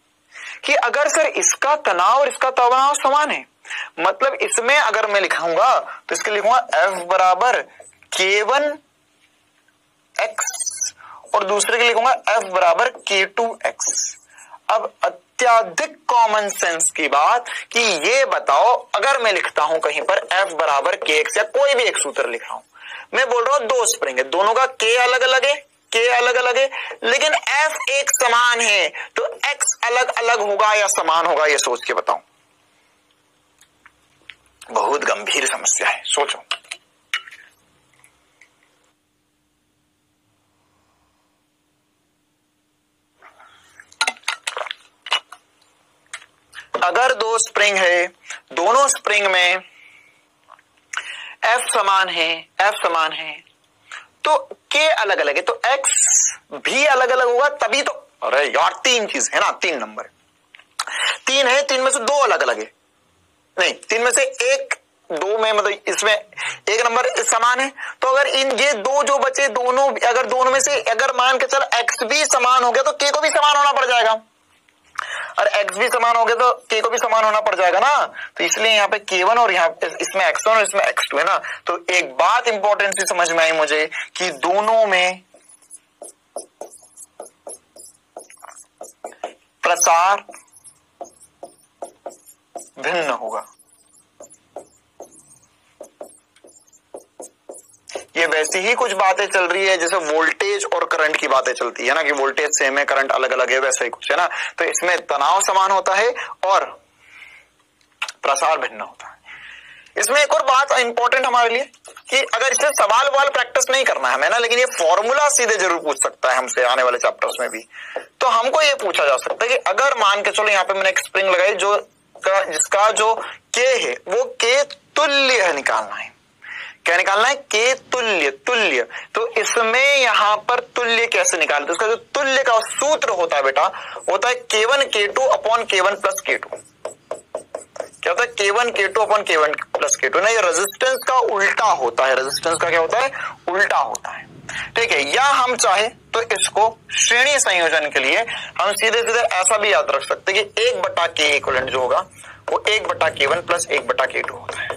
कि अगर सर इसका तनाव और इसका तनाव समान है, मतलब इसमें अगर मैं लिखाऊंगा तो इसके लिखूंगा F बराबर K1 x और दूसरे के लिखूंगा F बराबर K2 x। अब अत्यधिक कॉमन सेंस की बात कि ये बताओ, अगर मैं लिखता हूं कहीं पर F बराबर KX या कोई भी एक सूत्र लिखा हूं, मैं बोल रहा हूं दो स्प्रिंग है, दोनों का K अलग अलग है, लेकिन F एक समान है, तो X अलग अलग होगा या समान होगा, ये सोच के बताओ। बहुत गंभीर समस्या है, सोचो। अगर दो स्प्रिंग है, दोनों स्प्रिंग में F समान है तो K अलग अलग है, तो X भी अलग अलग होगा, तभी तो। अरे यार, तीन चीज है ना, तीन नंबर, तीन है, तीन में से दो अलग अलग है, नहीं तीन में से एक, दो में मतलब इसमें एक नंबर समान है, तो अगर ये दो जो बचे दोनों, अगर दोनों में से अगर मान के चल X भी समान हो गया तो K को भी समान होना पड़ जाएगा, और X भी समान हो गया तो K को भी समान होना पड़ जाएगा ना। तो इसलिए यहाँ पे K1 और यहाँ पे इसमें X1 और इसमें X2 है ना। तो एक बात इंपॉर्टेंट सी समझ में आई मुझे कि दोनों में प्रसार भिन्न होगा। ये वैसी ही कुछ बातें चल रही है जैसे वोल्टेज और करंट की बातें चलती है ना, कि वोल्टेज सेम है, करंट अलग अलग है, वैसा ही कुछ है ना। तो इसमें तनाव समान होता है और प्रसार भिन्न होता है। इसमें एक और बात इंपॉर्टेंट हमारे लिए कि अगर इसे सवाल प्रैक्टिस नहीं करना है हमें ना, लेकिन ये फॉर्मूला सीधे जरूर पूछ सकता है हमसे आने वाले चैप्टर्स में भी। तो हमको ये पूछा जा सकता है कि अगर मान के चलो यहाँ पे मैंने एक स्प्रिंग लगाई जिसका जो K है वो K तुल्य है, निकालना है। क्या निकालना है? K तुल्य। तो इसमें यहां पर तुल्य कैसे निकालते? तो उसका जो तुल्य का सूत्र होता है बेटा, होता है K1 K2 upon K1 plus K2। क्या होता है? K1 K2 upon K1 plus K2 ना, ये रेजिस्टेंस का उल्टा होता है। रेजिस्टेंस का क्या होता है? उल्टा होता है। ठीक है। या हम चाहे तो इसको श्रेणी संयोजन के लिए हम सीधे ऐसा भी याद रख सकते हैं कि 1/K इक्विवेलेंट जो होगा वो 1/K1 प्लस 1/K2 होता है।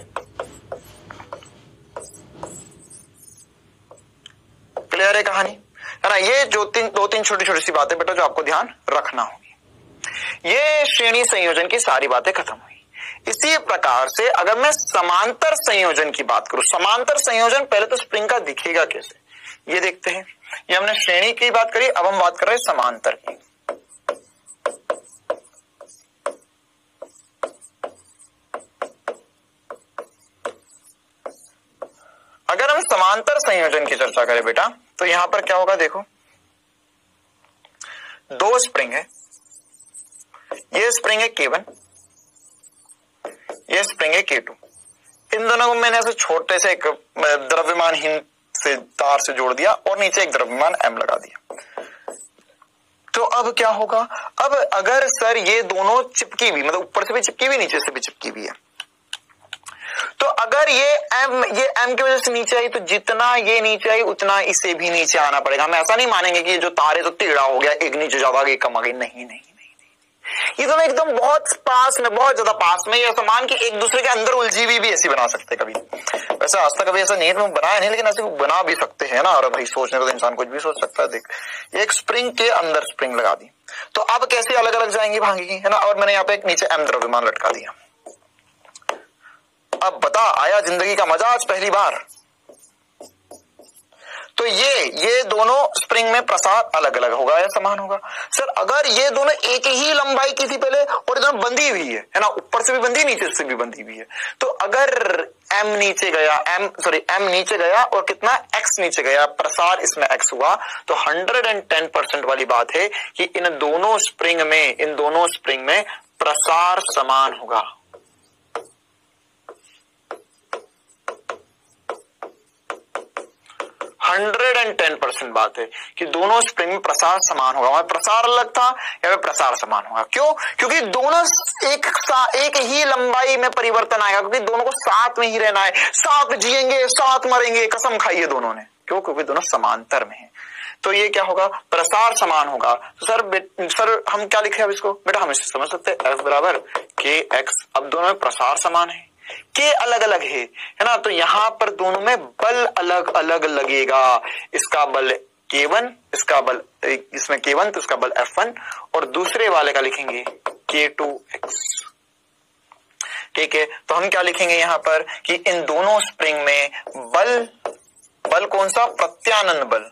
क्लियर है कहानी, है ना? ये जो दो तीन छोटी छोटी सी बातें बेटा जो आपको ध्यान रखना होगी। ये श्रेणी संयोजन की सारी बातें खत्म हुई। इसी प्रकार से अगर मैं समांतर संयोजन की बात करूं, समांतर संयोजन पहले तो स्प्रिंग का दिखेगा कैसे ये देखते हैं। ये हमने श्रेणी की बात करी, अब हम बात कर रहे हैं समांतर की। अगर हम समांतर संयोजन की चर्चा करें बेटा तो यहां पर क्या होगा देखो, दो स्प्रिंग है, ये स्प्रिंग है K1, ये स्प्रिंग है K2। इन दोनों को मैंने ऐसे छोटे से एक द्रव्यमानहीन से तार से जोड़ दिया और नीचे एक द्रव्यमान M लगा दिया। तो अब क्या होगा? अब अगर सर ये दोनों चिपकी हुई, मतलब ऊपर से भी चिपकी हुई नीचे से भी चिपकी हुई है, तो अगर ये M की वजह से नीचे आई तो जितना ये नीचे आई उतना इसे भी नीचे आना पड़ेगा। हम ऐसा नहीं मानेंगे कि ये जो तार है तो टेढ़ा हो गया, एक नीचे ज्यादा आ गई, कम आ गई। नहीं, ये दोनों एकदम बहुत पास में, बहुत ज्यादा पास में, ये समान कि एक दूसरे के अंदर उलझी हुई भी ऐसी बना सकते कभी। वैसे आज तक कभी ऐसा नेट में बनाया नहीं, लेकिन ऐसे बना भी सकते हैं ना। और भाई सोचने को तो इंसान कुछ भी सोच सकता है। देख, एक स्प्रिंग के अंदर स्प्रिंग लगा दी तो अब कैसे अलग अलग जाएंगी, भागेगी, है ना। और मैंने यहाँ पे एक नीचे M द्रव्यमान लटका दिया। अब बता, आया जिंदगी का मजा आज पहली बार। तो ये दोनों स्प्रिंग में प्रसार अलग अलग होगा या समान होगा? सर अगर ये दोनों एक ही लंबाई की थी पहले और दोनों बंधी हुई है ना, ऊपर से भी बंधी नीचे से भी बंधी हुई है, तो अगर m नीचे गया और कितना x नीचे गया, प्रसार इसमें x हुआ, तो 110% वाली बात है कि इन दोनों स्प्रिंग में प्रसार समान होगा। 110% बात है कि दोनों स्प्रिंग में प्रसार समान होगा। वहां प्रसार अलग था, या प्रसार समान होगा। क्यों? क्योंकि दोनों एक ही लंबाई में परिवर्तन आएगा, क्योंकि दोनों को साथ में ही रहना है, साथ जिएंगे, साथ मरेंगे, कसम खाई है दोनों ने। क्यों? क्योंकि दोनों समांतर में है। तो ये क्या होगा? प्रसार समान होगा। तो सर हम क्या लिखे अब इसको? बेटा हम इससे समझ सकते हैं F बराबर KX। अब दोनों में प्रसार समान है, के अलग अलग है ना, तो यहां पर दोनों में बल अलग अलग लगेगा। इसका बल K1, इसका बल इसमें K1 तो इसका बल F1, और दूसरे वाले का लिखेंगे K2X। ठीक है, तो हम क्या लिखेंगे यहां पर कि इन दोनों स्प्रिंग में बल कौन सा? प्रत्यानंद बल।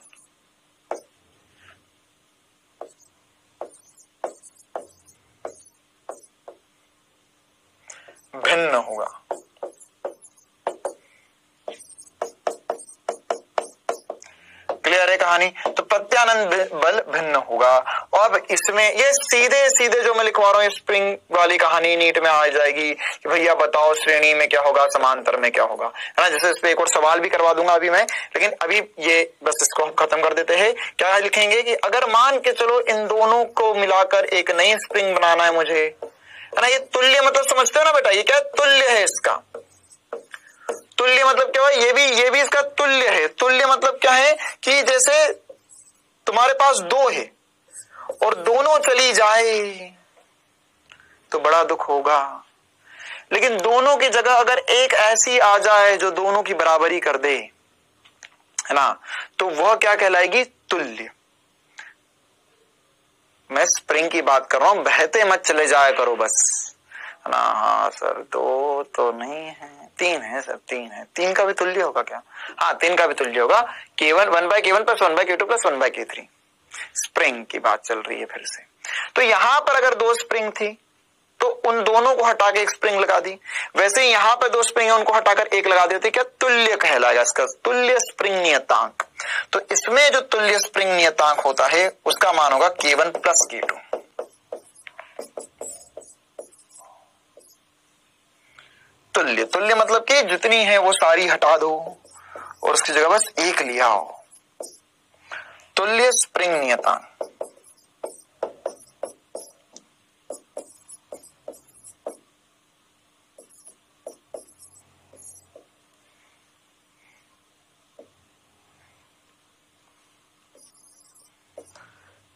भिन्न होगा। क्लियर है कहानी? तो प्रत्यानंद बल भिन्न होगा। और इसमें ये सीधे जो मैं लिखवा रहा हूं स्प्रिंग वाली कहानी नीट में आ जाएगी कि भैया बताओ श्रेणी में क्या होगा, समांतर में क्या होगा, है ना। जैसे इस पे एक और सवाल भी करवा दूंगा अभी मैं, लेकिन अभी ये बस इसको हम खत्म कर देते हैं। क्या लिखेंगे कि अगर मान के चलो इन दोनों को मिलाकर एक नई स्प्रिंग बनाना है मुझे, है ना। ये तुल्य मतलब समझते हो ना बेटा, ये क्या तुल्य है इसका। तुल्य मतलब क्या है? ये भी इसका तुल्य है। तुल्य मतलब क्या है कि जैसे तुम्हारे पास दो है और दोनों चली जाए तो बड़ा दुख होगा, लेकिन दोनों की जगह अगर एक ऐसी आ जाए जो दोनों की बराबरी कर दे, है ना, तो वह क्या कहलाएगी? तुल्य। मैं स्प्रिंग की बात कर रहा हूं, बहते मत चले जाया करो बस, है ना। हाँ सर, दो तो नहीं है, तीन है सर, तीन है। तीन का भी तुल्य होगा क्या? हाँ, तीन का भी तुल्य होगा। K1 1/K1 + 1/K2 + 1/K3। Spring की बात चल रही है फिर से। तो यहां पर अगर दो स्प्रिंग थी तो उन दोनों को हटा के एक स्प्रिंग लगा दी। वैसे ही यहां पर दो स्प्रिंग है, उनको हटाकर एक लगा देते, क्या तुल्य कहलाएगा इसका? तुल्य स्प्रिंग नियतांक। तो इसमें जो तुल्य स्प्रिंग नियतांक होता है उसका मान होगा K1 + K2। तुल्य मतलब कि जितनी है वो सारी हटा दो और उसकी जगह बस एक लिया हो। तुल्य स्प्रिंग नियतांक।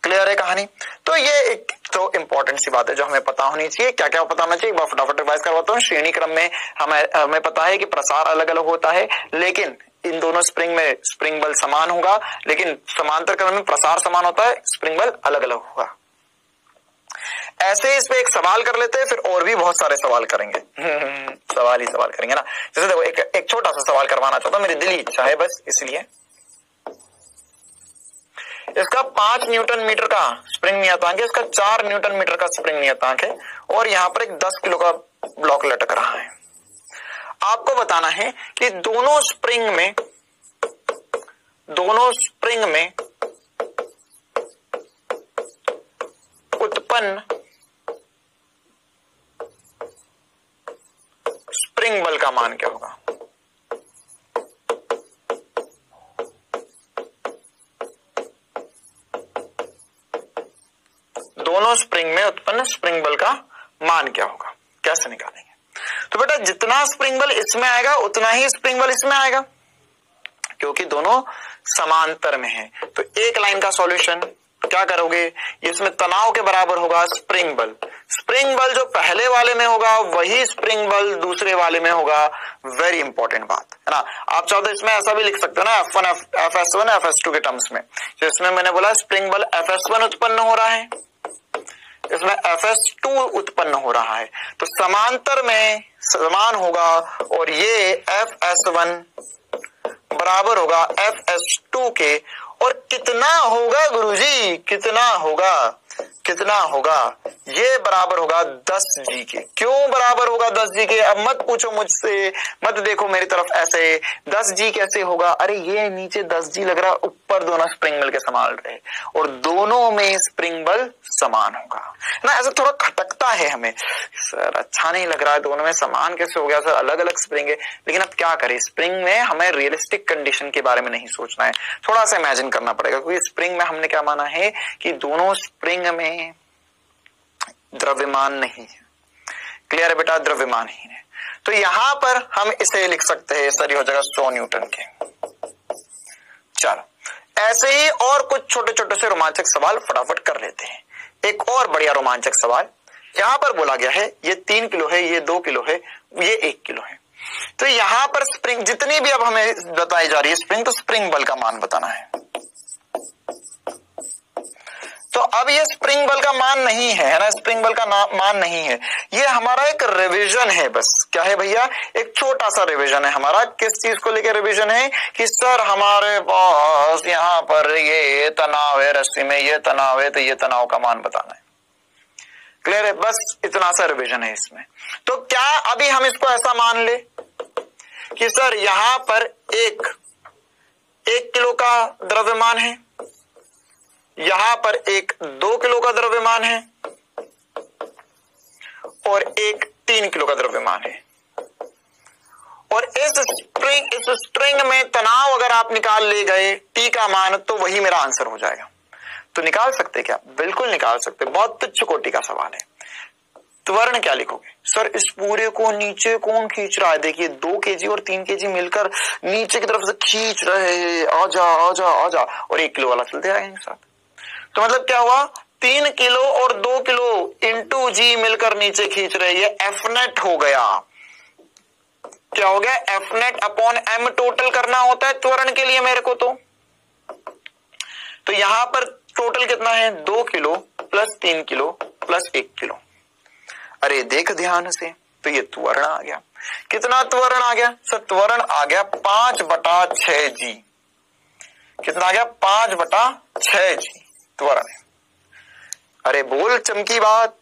क्लियर है कहानी? तो ये एक तो इंपॉर्टेंट सी बात है जो हमें पता होनी चाहिए। क्या क्या पता होना चाहिए एक बार फटाफट रिवाइज करवाता हूँ। श्रेणी क्रम में हमें पता है कि प्रसार अलग अलग होता है, लेकिन इन दोनों स्प्रिंग में स्प्रिंग बल समान होगा, लेकिन समांतर क्रम में प्रसार समान होता है, स्प्रिंग बल अलग अलग होगा। ऐसे इस पे एक सवाल कर लेते हैं, फिर और भी बहुत सारे सवाल करेंगे। सवाल ही सवाल करेंगे ना। जैसे देखो एक छोटा सा सवाल करवाना चाहता हूं, मेरी दिली इच्छा है बस, इसलिए इसका 5 न्यूटन मीटर का स्प्रिंग नियतांक है, इसका 4 न्यूटन मीटर का स्प्रिंग नियतांक है, और यहां पर एक 10 किलो का ब्लॉक लटक रहा है। आपको बताना है कि दोनों स्प्रिंग में उत्पन्न स्प्रिंग बल का मान क्या होगा। दोनों स्प्रिंग में उत्पन्न स्प्रिंग बल का मान क्या होगा, कैसे निकालेंगे? तो बेटा जितना स्प्रिंग बल इसमें आएगा उतना ही स्प्रिंग बल इसमें आएगा, क्योंकि दोनों समांतर में है। तो एक लाइन का सॉल्यूशन क्या करोगे, इसमें तनाव के बराबर होगा स्प्रिंग बल। स्प्रिंग बल जो पहले वाले में होगा वही स्प्रिंग बल दूसरे वाले में होगा। वेरी इंपॉर्टेंट बात है ना। आप चाहो तो इसमें ऐसा भी लिख सकते हो ना, F1 FS1 FS2 के टर्म्स में। तो इसमें मैंने बोला स्प्रिंग बल FS1 उत्पन्न हो रहा है, इसमें FS2 उत्पन्न हो रहा है, तो समांतर में समान होगा, और ये FS1 बराबर होगा FS2 के। और कितना होगा गुरुजी, कितना होगा ये बराबर होगा 10G के। क्यों बराबर होगा 10G के? अब मत पूछो मुझसे, मत देखो मेरी तरफ ऐसे, 10G कैसे होगा? अरे ये नीचे 10G लग रहा, ऊपर दोनों स्प्रिंग मिल के संभाल रहे और दोनों में स्प्रिंग बल समान होगा ना। ऐसा थोड़ा खटकता है हमें, सर अच्छा नहीं लग रहा है, दोनों में समान कैसे हो गया सर, अलग अलग स्प्रिंग है। लेकिन अब क्या करें, स्प्रिंग में हमें रियलिस्टिक कंडीशन के बारे में नहीं सोचना है, थोड़ा सा इमेजिन करना पड़ेगा। क्योंकि स्प्रिंग में हमने क्या माना है कि दोनों स्प्रिंग में द्रव्यमान नहीं है। क्लियर है बेटा, द्रव्यमान ही है। तो यहां पर हम इसे लिख सकते हैं, सर ये हो जाएगा 100 न्यूटन के। चलो ऐसे ही और कुछ छोटे छोटे से रोमांचक सवाल फटाफट कर लेते हैं। एक और बढ़िया रोमांचक सवाल यहां पर बोला गया है, ये 3 किलो है, ये 2 किलो है, ये 1 किलो है। तो यहां पर स्प्रिंग जितनी भी अब हमें बताई जा रही है स्प्रिंग, तो स्प्रिंग बल का मान बताना है। तो अब ये स्प्रिंग बल का मान नहीं है ना, स्प्रिंग बल का मान नहीं है, ये हमारा एक रिवीजन है बस। क्या है भैया? एक छोटा सा रिवीजन है हमारा। किस चीज को लेकर रिवीजन है? कि सर हमारे पास यहाँ पर ये तनाव है, रस्सी में ये तनाव है, तो ये तनाव का मान बताना है। क्लियर है? बस इतना सा रिवीजन है इसमें। तो क्या अभी हम इसको ऐसा मान ले कि सर यहां पर एक किलो का द्रव्यमान है, यहां पर एक 2 किलो का द्रव्यमान है और एक 3 किलो का द्रव्यमान है। और इस स्ट्रिंग में तनाव अगर आप निकाल ले गए टी का मान, तो वही मेरा आंसर हो जाएगा। तो निकाल सकते क्या? बिल्कुल निकाल सकते। बहुत तुच्छ कोटि का सवाल है। त्वरण क्या लिखोगे? सर इस पूरे को नीचे कौन खींच रहा है? देखिए 2 kg और 3 kg मिलकर नीचे की तरफ से खींच रहे हैं, आजा आजा आजा, और 1 किलो वाला चलते रहेंगे साथ। तो मतलब क्या हुआ? 3 किलो और 2 किलो इंटू जी मिलकर नीचे खींच रहे, ये एफ नेट हो गया। क्या हो गया? F net upon M total करना होता है त्वरण के लिए मेरे को। तो यहां पर टोटल कितना है? 2 kilo plus 3 kilo plus 1 kilo. अरे देख ध्यान से, तो ये त्वरण आ गया। कितना त्वरण आ गया? सर त्वरण आ गया 5/6G। कितना आ गया? 5/6G त्वरण है। अरे बोल चमकी बात।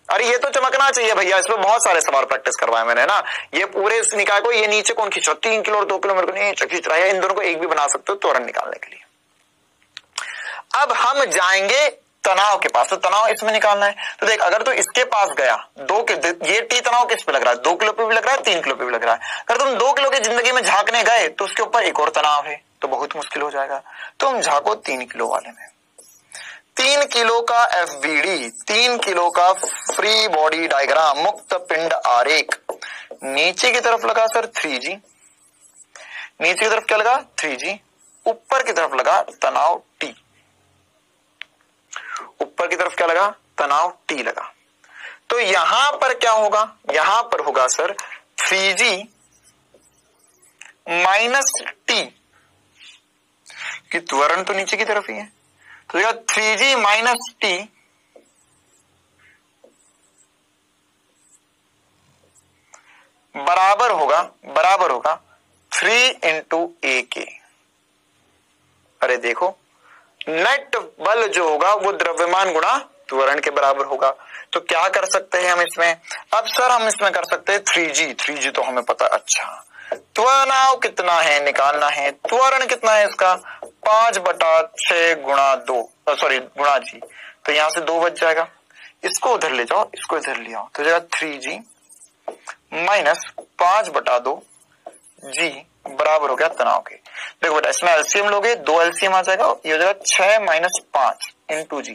अरे ये तो चमकना चाहिए भैया, इसमें बहुत सारे सवाल प्रैक्टिस करवाए मैंने ना। ये पूरे इस निकाय को, ये नीचे कौन खींच रहा? 3 किलो और 2 किलो मेरे को नहीं खींच रहा है। इन दोनों को एक भी बना सकते हो त्वरण निकालने के लिए। अब हम जाएंगे तनाव के पास। तो तनाव इसमें निकालना है। तो देख, अगर तू इसके पास गया, ये टी तनाव किस पे लग रहा है? 2 किलो पे भी लग रहा है, 3 किलो पे भी लग रहा है। अगर तुम 2 किलो की जिंदगी में झांकने गए तो उसके ऊपर एक और तनाव है, तो बहुत मुश्किल हो जाएगा। तुम झांको 3 किलो वाले में। 3 किलो का FBD, 3 किलो का फ्री बॉडी डायग्राम, मुक्त पिंड आरेख। नीचे की तरफ लगा सर 3G, नीचे की तरफ क्या लगा? 3G। ऊपर की तरफ लगा तनाव T, ऊपर की तरफ क्या लगा? तनाव T लगा। तो यहां पर क्या होगा? यहां पर होगा सर 3G माइनस T, कि त्वरण तो नीचे की तरफ ही है। तो 3G माइनस T बराबर होगा 3 इंटू AK। अरे देखो, नेट बल जो होगा वो द्रव्यमान गुणा त्वरण के बराबर होगा। तो क्या कर सकते हैं हम इसमें? अब सर हम इसमें कर सकते हैं 3G तो हमें पता। अच्छा, त्वरणाव कितना है निकालना है। त्वरण कितना है इसका? 5/6 गुणा 2, सॉरी गुणा G। तो यहां से 2 बच जाएगा। इसको उधर ले जाओ, इसको इधर ले आओ, तो जाएगा 3G माइनस 5/2 G बराबर हो गया तनाव के। देखो बेटा, इसमें एलसीएम लोगे, 2 एलसीएम आ जाएगा, ये हो जाएगा 6 माइनस 5 इंटू G।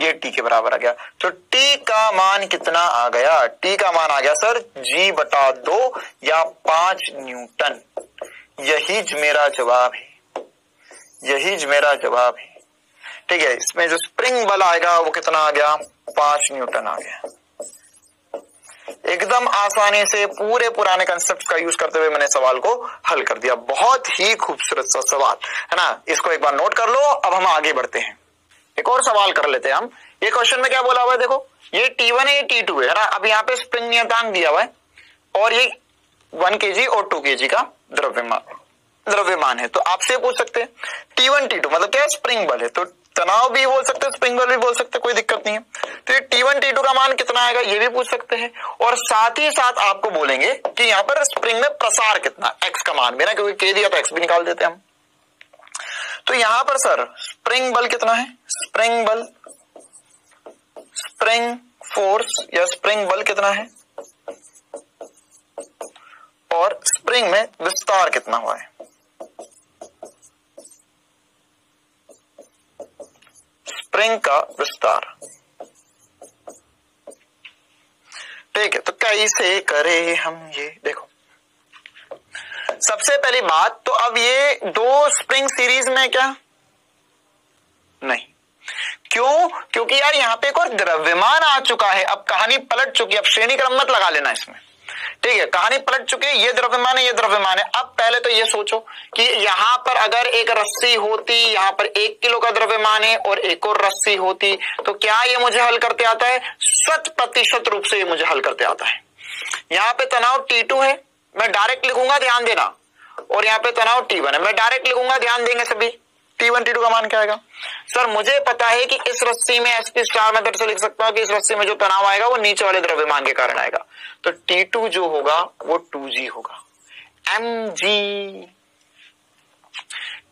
ये T के बराबर आ गया। तो T का मान कितना आ गया? T का मान आ गया सर G/2 या 5 न्यूटन। यही मेरा जवाब है, यही मेरा जवाब है। ठीक है, इसमें जो स्प्रिंग बल आएगा वो कितना आ गया? 5 न्यूटन आ गया। एकदम आसानी से पूरे पुराने कंसेप्ट का यूज करते हुए मैंने सवाल को हल कर दिया। बहुत ही खूबसूरत सा सवाल है ना। इसको एक बार नोट कर लो। अब हम आगे बढ़ते हैं, एक और सवाल कर लेते हैं हम। ये क्वेश्चन में क्या बोला हुआ है? देखो, ये T1 है, ये T2 है ना। अब यहाँ पे स्प्रिंग नियतांक दिया हुआ है और ये 1 kg और 2 kg का द्रव्यमान है। तो आपसे पूछ सकते हैं T1 T2 मतलब क्या है, स्प्रिंग बल है, तो तनाव भी बोल सकते हैं, स्प्रिंग बल भी बोल सकते हैं, कोई दिक्कत नहीं है। तो ये T1 T2 का मान कितना आएगा ये भी पूछ सकते हैं, और साथ ही साथ आपको बोलेंगे कि यहाँ पर स्प्रिंग में प्रसार कितना, x का मान भी ना, क्योंकि k दिया तो x भी निकाल देते हैं हम। तो यहां पर सर स्प्रिंग बल कितना है, स्प्रिंग बल, स्प्रिंग फोर्स या स्प्रिंग बल कितना है, और स्प्रिंग में विस्तार कितना हुआ है, स्प्रिंग का विस्तार। ठीक है, तो कैसे करें हम ये देखो। सबसे पहली बात तो अब ये दो स्प्रिंग सीरीज में क्या नहीं, क्यों, क्योंकि यार यहां पे एक और द्रव्यमान आ चुका है, अब कहानी पलट चुकी है, अब श्रेणी क्रम मत लगा लेना इसमें। ठीक है, कहानी पलट चुकी है, ये द्रव्यमान है, ये द्रव्यमान है। अब पहले तो ये सोचो कि यहां पर अगर एक रस्सी होती, यहां पर 1 किलो का द्रव्यमान है और एक और रस्सी होती, तो क्या ये मुझे हल करते आता है, 100% रूप से ये मुझे हल करते आता है। यहां पे तनाव T2 है, मैं डायरेक्ट लिखूंगा, ध्यान देना, और यहाँ पे तनाव T1 है, मैं डायरेक्ट लिखूंगा, ध्यान देंगे सभी। T1 T2 का मान क्या आएगा सर, मुझे पता है कि इस रस्सी में SP स्टार मेथड से लिख सकता हूं कि इस रस्सी में जो तनाव आएगा वो नीचे वाले द्रव्यमान के कारण आएगा, तो T2 जो होगा वो 2G होगा, mg।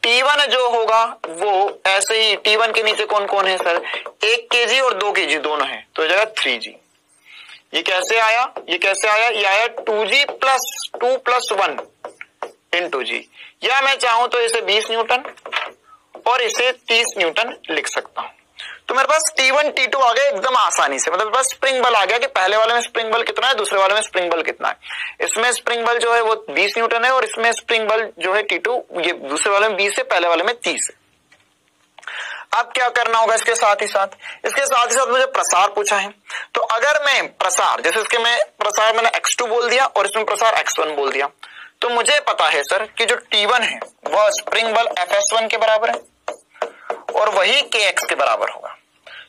T1 जो होगा वो ऐसे ही, T1 के नीचे कौन कौन है सर, 1 kg और 2 kg दोनों है, तो जाएगा 3G। ये कैसे आया, ये कैसे आया, ये आया 2G प्लस 2 प्लस 1 इंटू जी, या मैं चाहूं तो इसे 20 न्यूटन और इसे 30 न्यूटन लिख सकता हूं। तो मेरे पास T1 T2 आ गया एकदम आसानी से, मतलब मेरे पास स्प्रिंग बल आ गया कि पहले वाले में स्प्रिंग बल कितना है, दूसरे वाले में स्प्रिंग बल कितना है। इसमें स्प्रिंग बल जो है वो 20 न्यूटन है, और इसमें स्प्रिंग बल जो है T2, ये दूसरे वाले में 20 है, पहले वाले में 30 है। अब क्या करना होगा, इसके साथ ही साथ मुझे प्रसार पूछा है, तो अगर मैं प्रसार, जैसे इसके में प्रसार मैंने x2 बोल दिया और इसमें प्रसार x1 बोल दिया, तो मुझे पता है सर कि जो T1 है वह स्प्रिंग बल Fs1 के बराबर है और वही Kx के बराबर होगा।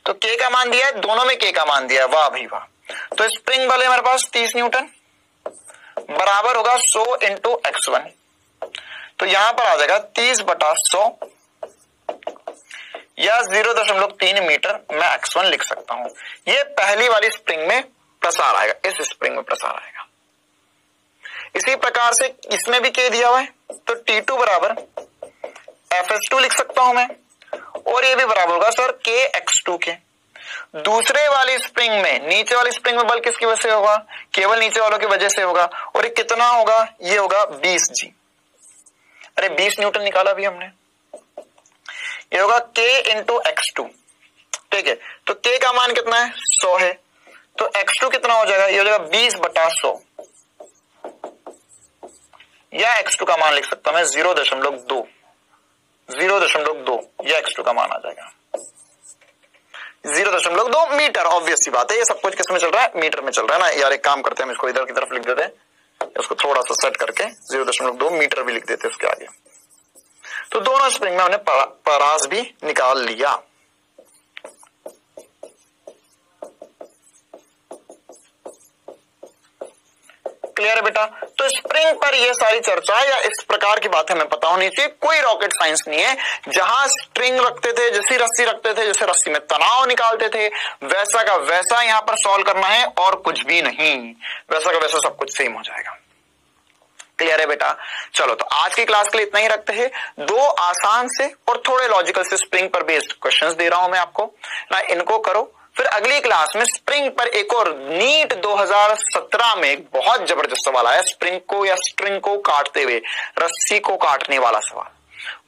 तो K का मान दिया है, दोनों में K का मान दिया है, वाह भाई वाह। तो स्प्रिंग बल है मेरे पास 30 न्यूटन, बराबर होगा 100 इंटू x1, तो यहां पर आ जाएगा 30/100 या 0.3 मीटर मैं x1 लिख सकता हूं। ये पहली वाली स्प्रिंग में प्रसार आएगा, इस स्प्रिंग में प्रसार आएगा। इसी प्रकार से इसमें भी K दिया हुआ है, तो T2 बराबर Fs2 लिख सकता हूं मैं, और ये भी बराबर होगा सर Kx2 के। दूसरे वाली स्प्रिंग में, नीचे वाली स्प्रिंग में बल किसकी वजह से होगा, केवल नीचे वालों की वजह से होगा, और ये कितना होगा, ये होगा 20G। अरे 20 न्यूटन निकाला भी हमने, ये होगा K इंटू x2। ठीक है, तो K का मान कितना है, 100 है, तो x2 कितना हो जाएगा, ये हो जाएगा 20/100, या x2 का मान लिख सकता हूं मैं 0.2, या x2 का मान आ जाएगा 0.2 मीटर। ऑब्वियस सी बात है, ये सब कुछ किस में चल रहा है, मीटर में चल रहा है ना यार। एक काम करते हैं, हम इसको इधर की तरफ लिख देते हैं, उसको थोड़ा सा सेट करके 0.2 मीटर भी लिख देते हैं उसके आगे। तो दोनों स्प्रिंग में हमने परास भी निकाल लिया। क्लियर है बेटा। तो स्प्रिंग पर ये सारी चर्चा या इस प्रकार की बात हमें पता होनी चाहिए। कोई रॉकेट साइंस नहीं है, जहां स्ट्रिंग रखते थे, जैसी रस्सी रखते थे, जैसे रस्सी में तनाव निकालते थे, वैसा का वैसा यहां पर सॉल्व करना है और कुछ भी नहीं, वैसा का वैसा सब कुछ सेम हो जाएगा। क्लियर है बेटा। चलो, तो आज की क्लास के लिए इतना ही रखते हैं। दो आसान से और थोड़े लॉजिकल से स्प्रिंग पर बेस्ड क्वेश्चंस दे रहा हूं मैं आपको ना, इनको करो। फिर अगली क्लास में स्प्रिंग पर एक और नीट 2017 में एक बहुत जबरदस्त सवाल आया, स्प्रिंग को या स्ट्रिंग को काटते हुए रस्सी को काटने वाला सवाल,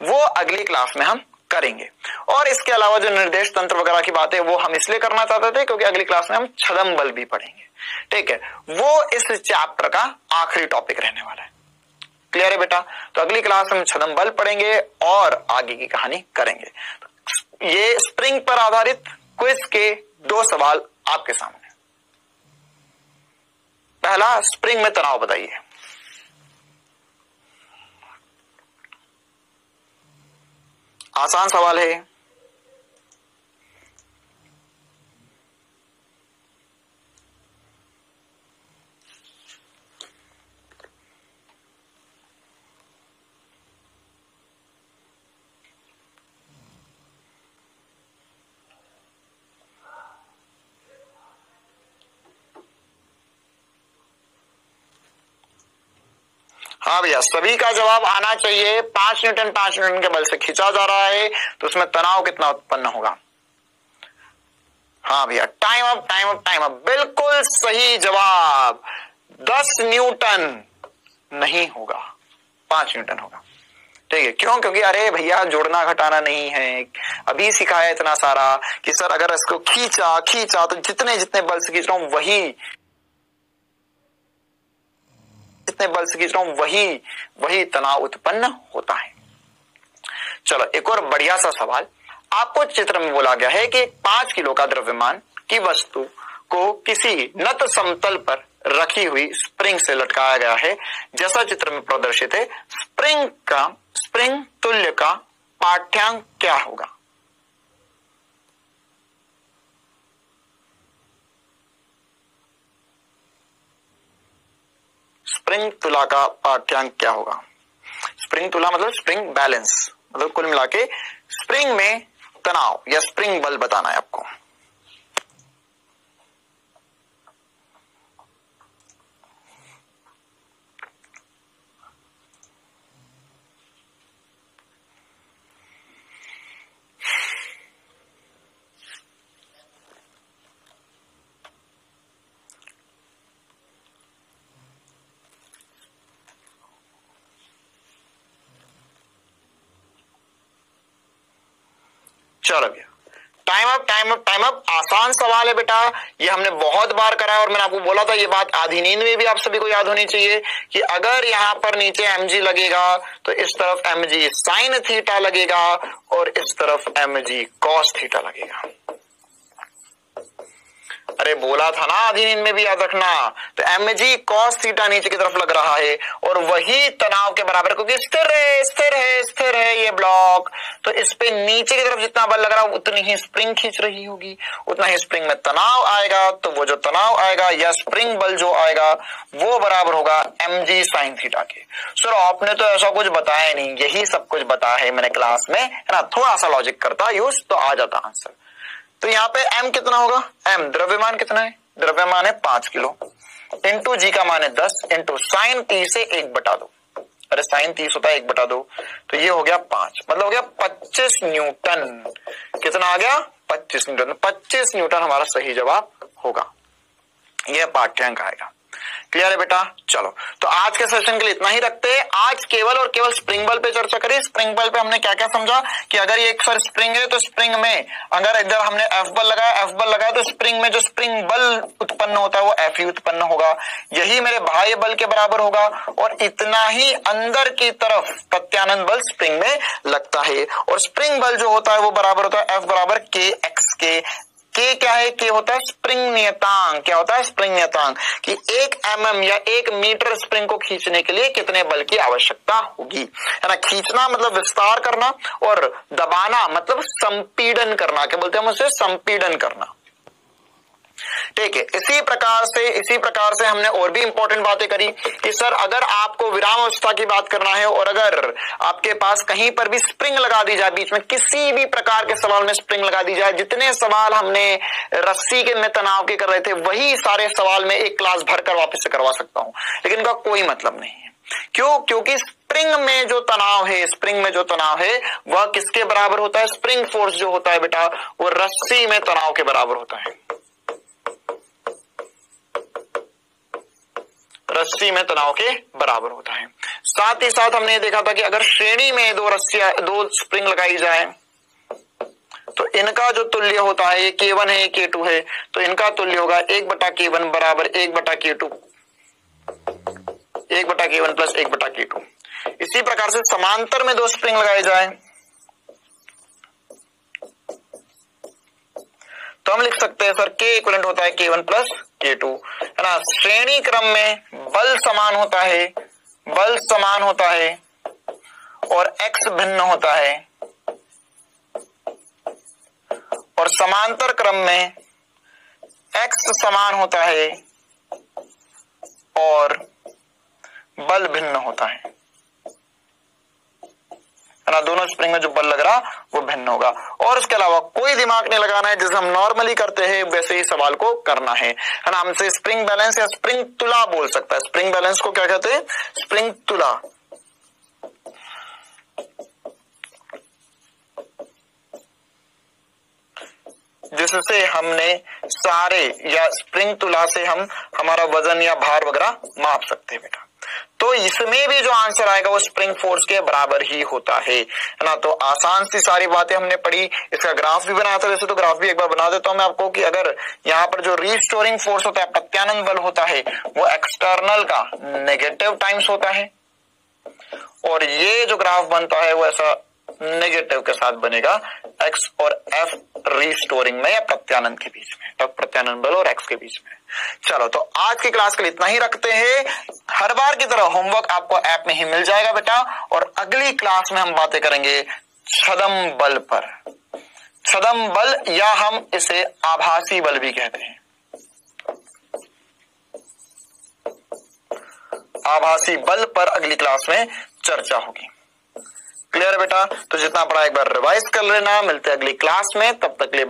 वो अगली क्लास में हम करेंगे। और इसके अलावा जो निर्देश तंत्र वगैरह की बात है वो हम इसलिए करना चाहते थे क्योंकि अगली क्लास में हम छदम बल भी पढ़ेंगे। ठीक है, वो इस चैप्टर का आखिरी टॉपिक रहने वाला है। क्लियर है बेटा। तो अगली क्लास में छदम बल पढ़ेंगे और आगे की कहानी करेंगे। ये स्प्रिंग पर आधारित क्विज के दो सवाल आपके सामने। पहला, स्प्रिंग में तनाव बताइए। आसान सवाल है। हाँ भैया, सभी का जवाब आना चाहिए। 5 न्यूटन के बल से खींचा जा रहा है तो उसमें तनाव कितना उत्पन्न होगा? हाँ भैया, टाइम अप। बिल्कुल सही जवाब। 10 न्यूटन नहीं होगा, 5 न्यूटन होगा। ठीक है, क्यों? क्योंकि अरे भैया जोड़ना घटाना नहीं है, अभी सिखाया इतना सारा कि सर अगर इसको खींचा तो जितने बल से खींच रहा हूं वही तनाव उत्पन्न होता है। चलो एक और बढ़िया सा सवाल। आपको चित्र में बोला गया है कि 5 किलो का द्रव्यमान की वस्तु को किसी नत समतल पर रखी हुई स्प्रिंग से लटकाया गया है, जैसा चित्र में प्रदर्शित है। स्प्रिंग तुल्य का पाठ्यांक क्या होगा? स्प्रिंग तुला का पाठ्यांक क्या होगा? स्प्रिंग तुला मतलब स्प्रिंग बैलेंस, मतलब कुल मिला के स्प्रिंग में तनाव या स्प्रिंग बल बताना है आपको। चलो भैया, टाइम अप। आसान सवाल है बेटा, ये हमने बहुत बार करा है और मैंने आपको बोला था ये बात आधी नींद में भी आप सभी को याद होनी चाहिए कि अगर यहां पर नीचे mg लगेगा तो इस तरफ mg साइन थीटा लगेगा और इस तरफ mg कॉस थीटा लगेगा। अरे बोला था ना आधी नींद में भी याद रखना। तो mg cos थीटा नीचे की तरफ लग रहा है और वही तनाव के बराबर, क्योंकि स्थिर है ये ब्लॉक, तो इस पे नीचे की तरफ जितना बल लग रहा है उतनी ही स्प्रिंग खींच रही होगी, उतना ही स्प्रिंग में तनाव आएगा। तो वो जो तनाव आएगा या स्प्रिंग बल जो आएगा वो बराबर होगा mg साइन थीटा के। सर आपने तो ऐसा कुछ बताया नहीं, यही सब कुछ बताया है मैंने क्लास में, है ना। थोड़ा सा लॉजिक करता यूज तो आ जाता आंसर। तो यहाँ पे m कितना होगा? m द्रव्यमान कितना है? द्रव्यमान है 5 किलो, इंटू जी का मान है 10, इंटू साइन 30 से 1/2। अरे साइन 30 होता है 1/2, तो ये हो गया 5, मतलब हो गया 25 न्यूटन। कितना आ गया? 25 न्यूटन। 25 न्यूटन हमारा सही जवाब होगा, यह पाठ्यांक आएगा। क्लियर है बेटा? चलो तो आज के सेशन के लिए इतना ही रखते हैं। आज केवल और केवल स्प्रिंग बल पे चर्चा करी। स्प्रिंग बल पे हमने क्या क्या समझा कि अगर ये एक सर स्प्रिंग है तो स्प्रिंग में अगर इधर हमने एफ बल लगाया तो स्प्रिंग में जो स्प्रिंग बल उत्पन्न होता है वो एफ उत्पन्न होगा, यही मेरे बाह्य बल के बराबर होगा। और इतना ही अंदर की तरफ प्रत्यानंद बल स्प्रिंग में लगता है और स्प्रिंग बल जो होता है वो बराबर होता है एफ बराबर के एक्स के। के क्या है? के होता है स्प्रिंग नियतांक। क्या होता है? स्प्रिंग नियतांक कि 1 mm या 1 मीटर स्प्रिंग को खींचने के लिए कितने बल की आवश्यकता होगी, है ना। खींचना मतलब विस्तार करना और दबाना मतलब संपीड़न करना। क्या बोलते हैं हम उसे? संपीड़न करना। ठीक है, इसी प्रकार से हमने और भी इंपॉर्टेंट बातें करी कि सर अगर आपको विराम अवस्था की बात करना है और अगर आपके पास कहीं पर भी स्प्रिंग लगा दी जाए, बीच में किसी भी प्रकार के सवाल में स्प्रिंग लगा दी जाए, जितने सवाल हमने रस्सी के में तनाव के कर रहे थे वही सारे सवाल में एक क्लास भरकर वापस से करवा सकता हूं, लेकिन इनका कोई मतलब नहीं है। क्यों? क्योंकि स्प्रिंग में जो तनाव है वह किसके बराबर होता है? स्प्रिंग फोर्स जो होता है बेटा वो रस्सी में तनाव के बराबर होता है। रस्सी में तनाव के बराबर होता है। साथ ही साथ हमने देखा था कि अगर श्रेणी में दो स्प्रिंग लगाई जाए तो इनका जो तुल्य होता है ये K1 है, K2 है, तो इनका तुल्य होगा 1/K1 बराबर 1/K2, 1/K1 प्लस 1/K2। इसी प्रकार से समांतर में दो स्प्रिंग लगाए जाए तो हम लिख सकते हैं सर K इक्विवेलेंट होता है K1 प्लस K2, है ना। श्रेणी क्रम में बल समान होता है और x भिन्न होता है और समांतर क्रम में x समान होता है और बल भिन्न होता है है ना, दोनों स्प्रिंग में जो बल लग रहा वो भिन्न होगा। और उसके अलावा कोई दिमाग नहीं लगाना है, जैसे हम नॉर्मली करते हैं वैसे ही सवाल को करना है ना। हमसे स्प्रिंग बैलेंस या स्प्रिंग तुला बोल सकता है। स्प्रिंग बैलेंस को क्या कहते हैं? स्प्रिंग तुला। जिससे हमने सारे या स्प्रिंग तुला से हम हमारा वजन या भार वगैरह माप सकते हैं बेटा। तो इसमें भी जो आंसर आएगा वो स्प्रिंग फोर्स के बराबर ही होता है ना। तो आसान सी सारी बातें हमने पढ़ी। इसका ग्राफ भी बनाया था, वैसे तो ग्राफ भी एक बार बना देता हूं मैं आपको कि अगर यहाँ पर जो रीस्टोरिंग फोर्स होता है, प्रत्यानयन बल होता है, वो एक्सटर्नल का नेगेटिव टाइम्स होता है, और ये जो ग्राफ बनता है वो ऐसा नेगेटिव के साथ बनेगा एक्स और एफ रीस्टोरिंग में या प्रत्यानयन के बीच में, तब प्रत्यानयन बल और एक्स के बीच में। चलो तो आज की क्लास के लिए इतना ही रखते हैं। हर बार की तरह होमवर्क आपको ऐप में ही मिल जाएगा बेटा, और अगली क्लास में हम बातें करेंगे छदम बल पर। छदम बल या हम इसे आभासी बल भी कहते हैं। आभासी बल पर अगली क्लास में चर्चा होगी। क्लियर है बेटा? तो जितना पढ़ा एक बार रिवाइज कर लेना। मिलते हैं अगली क्लास में, तब तक के लिए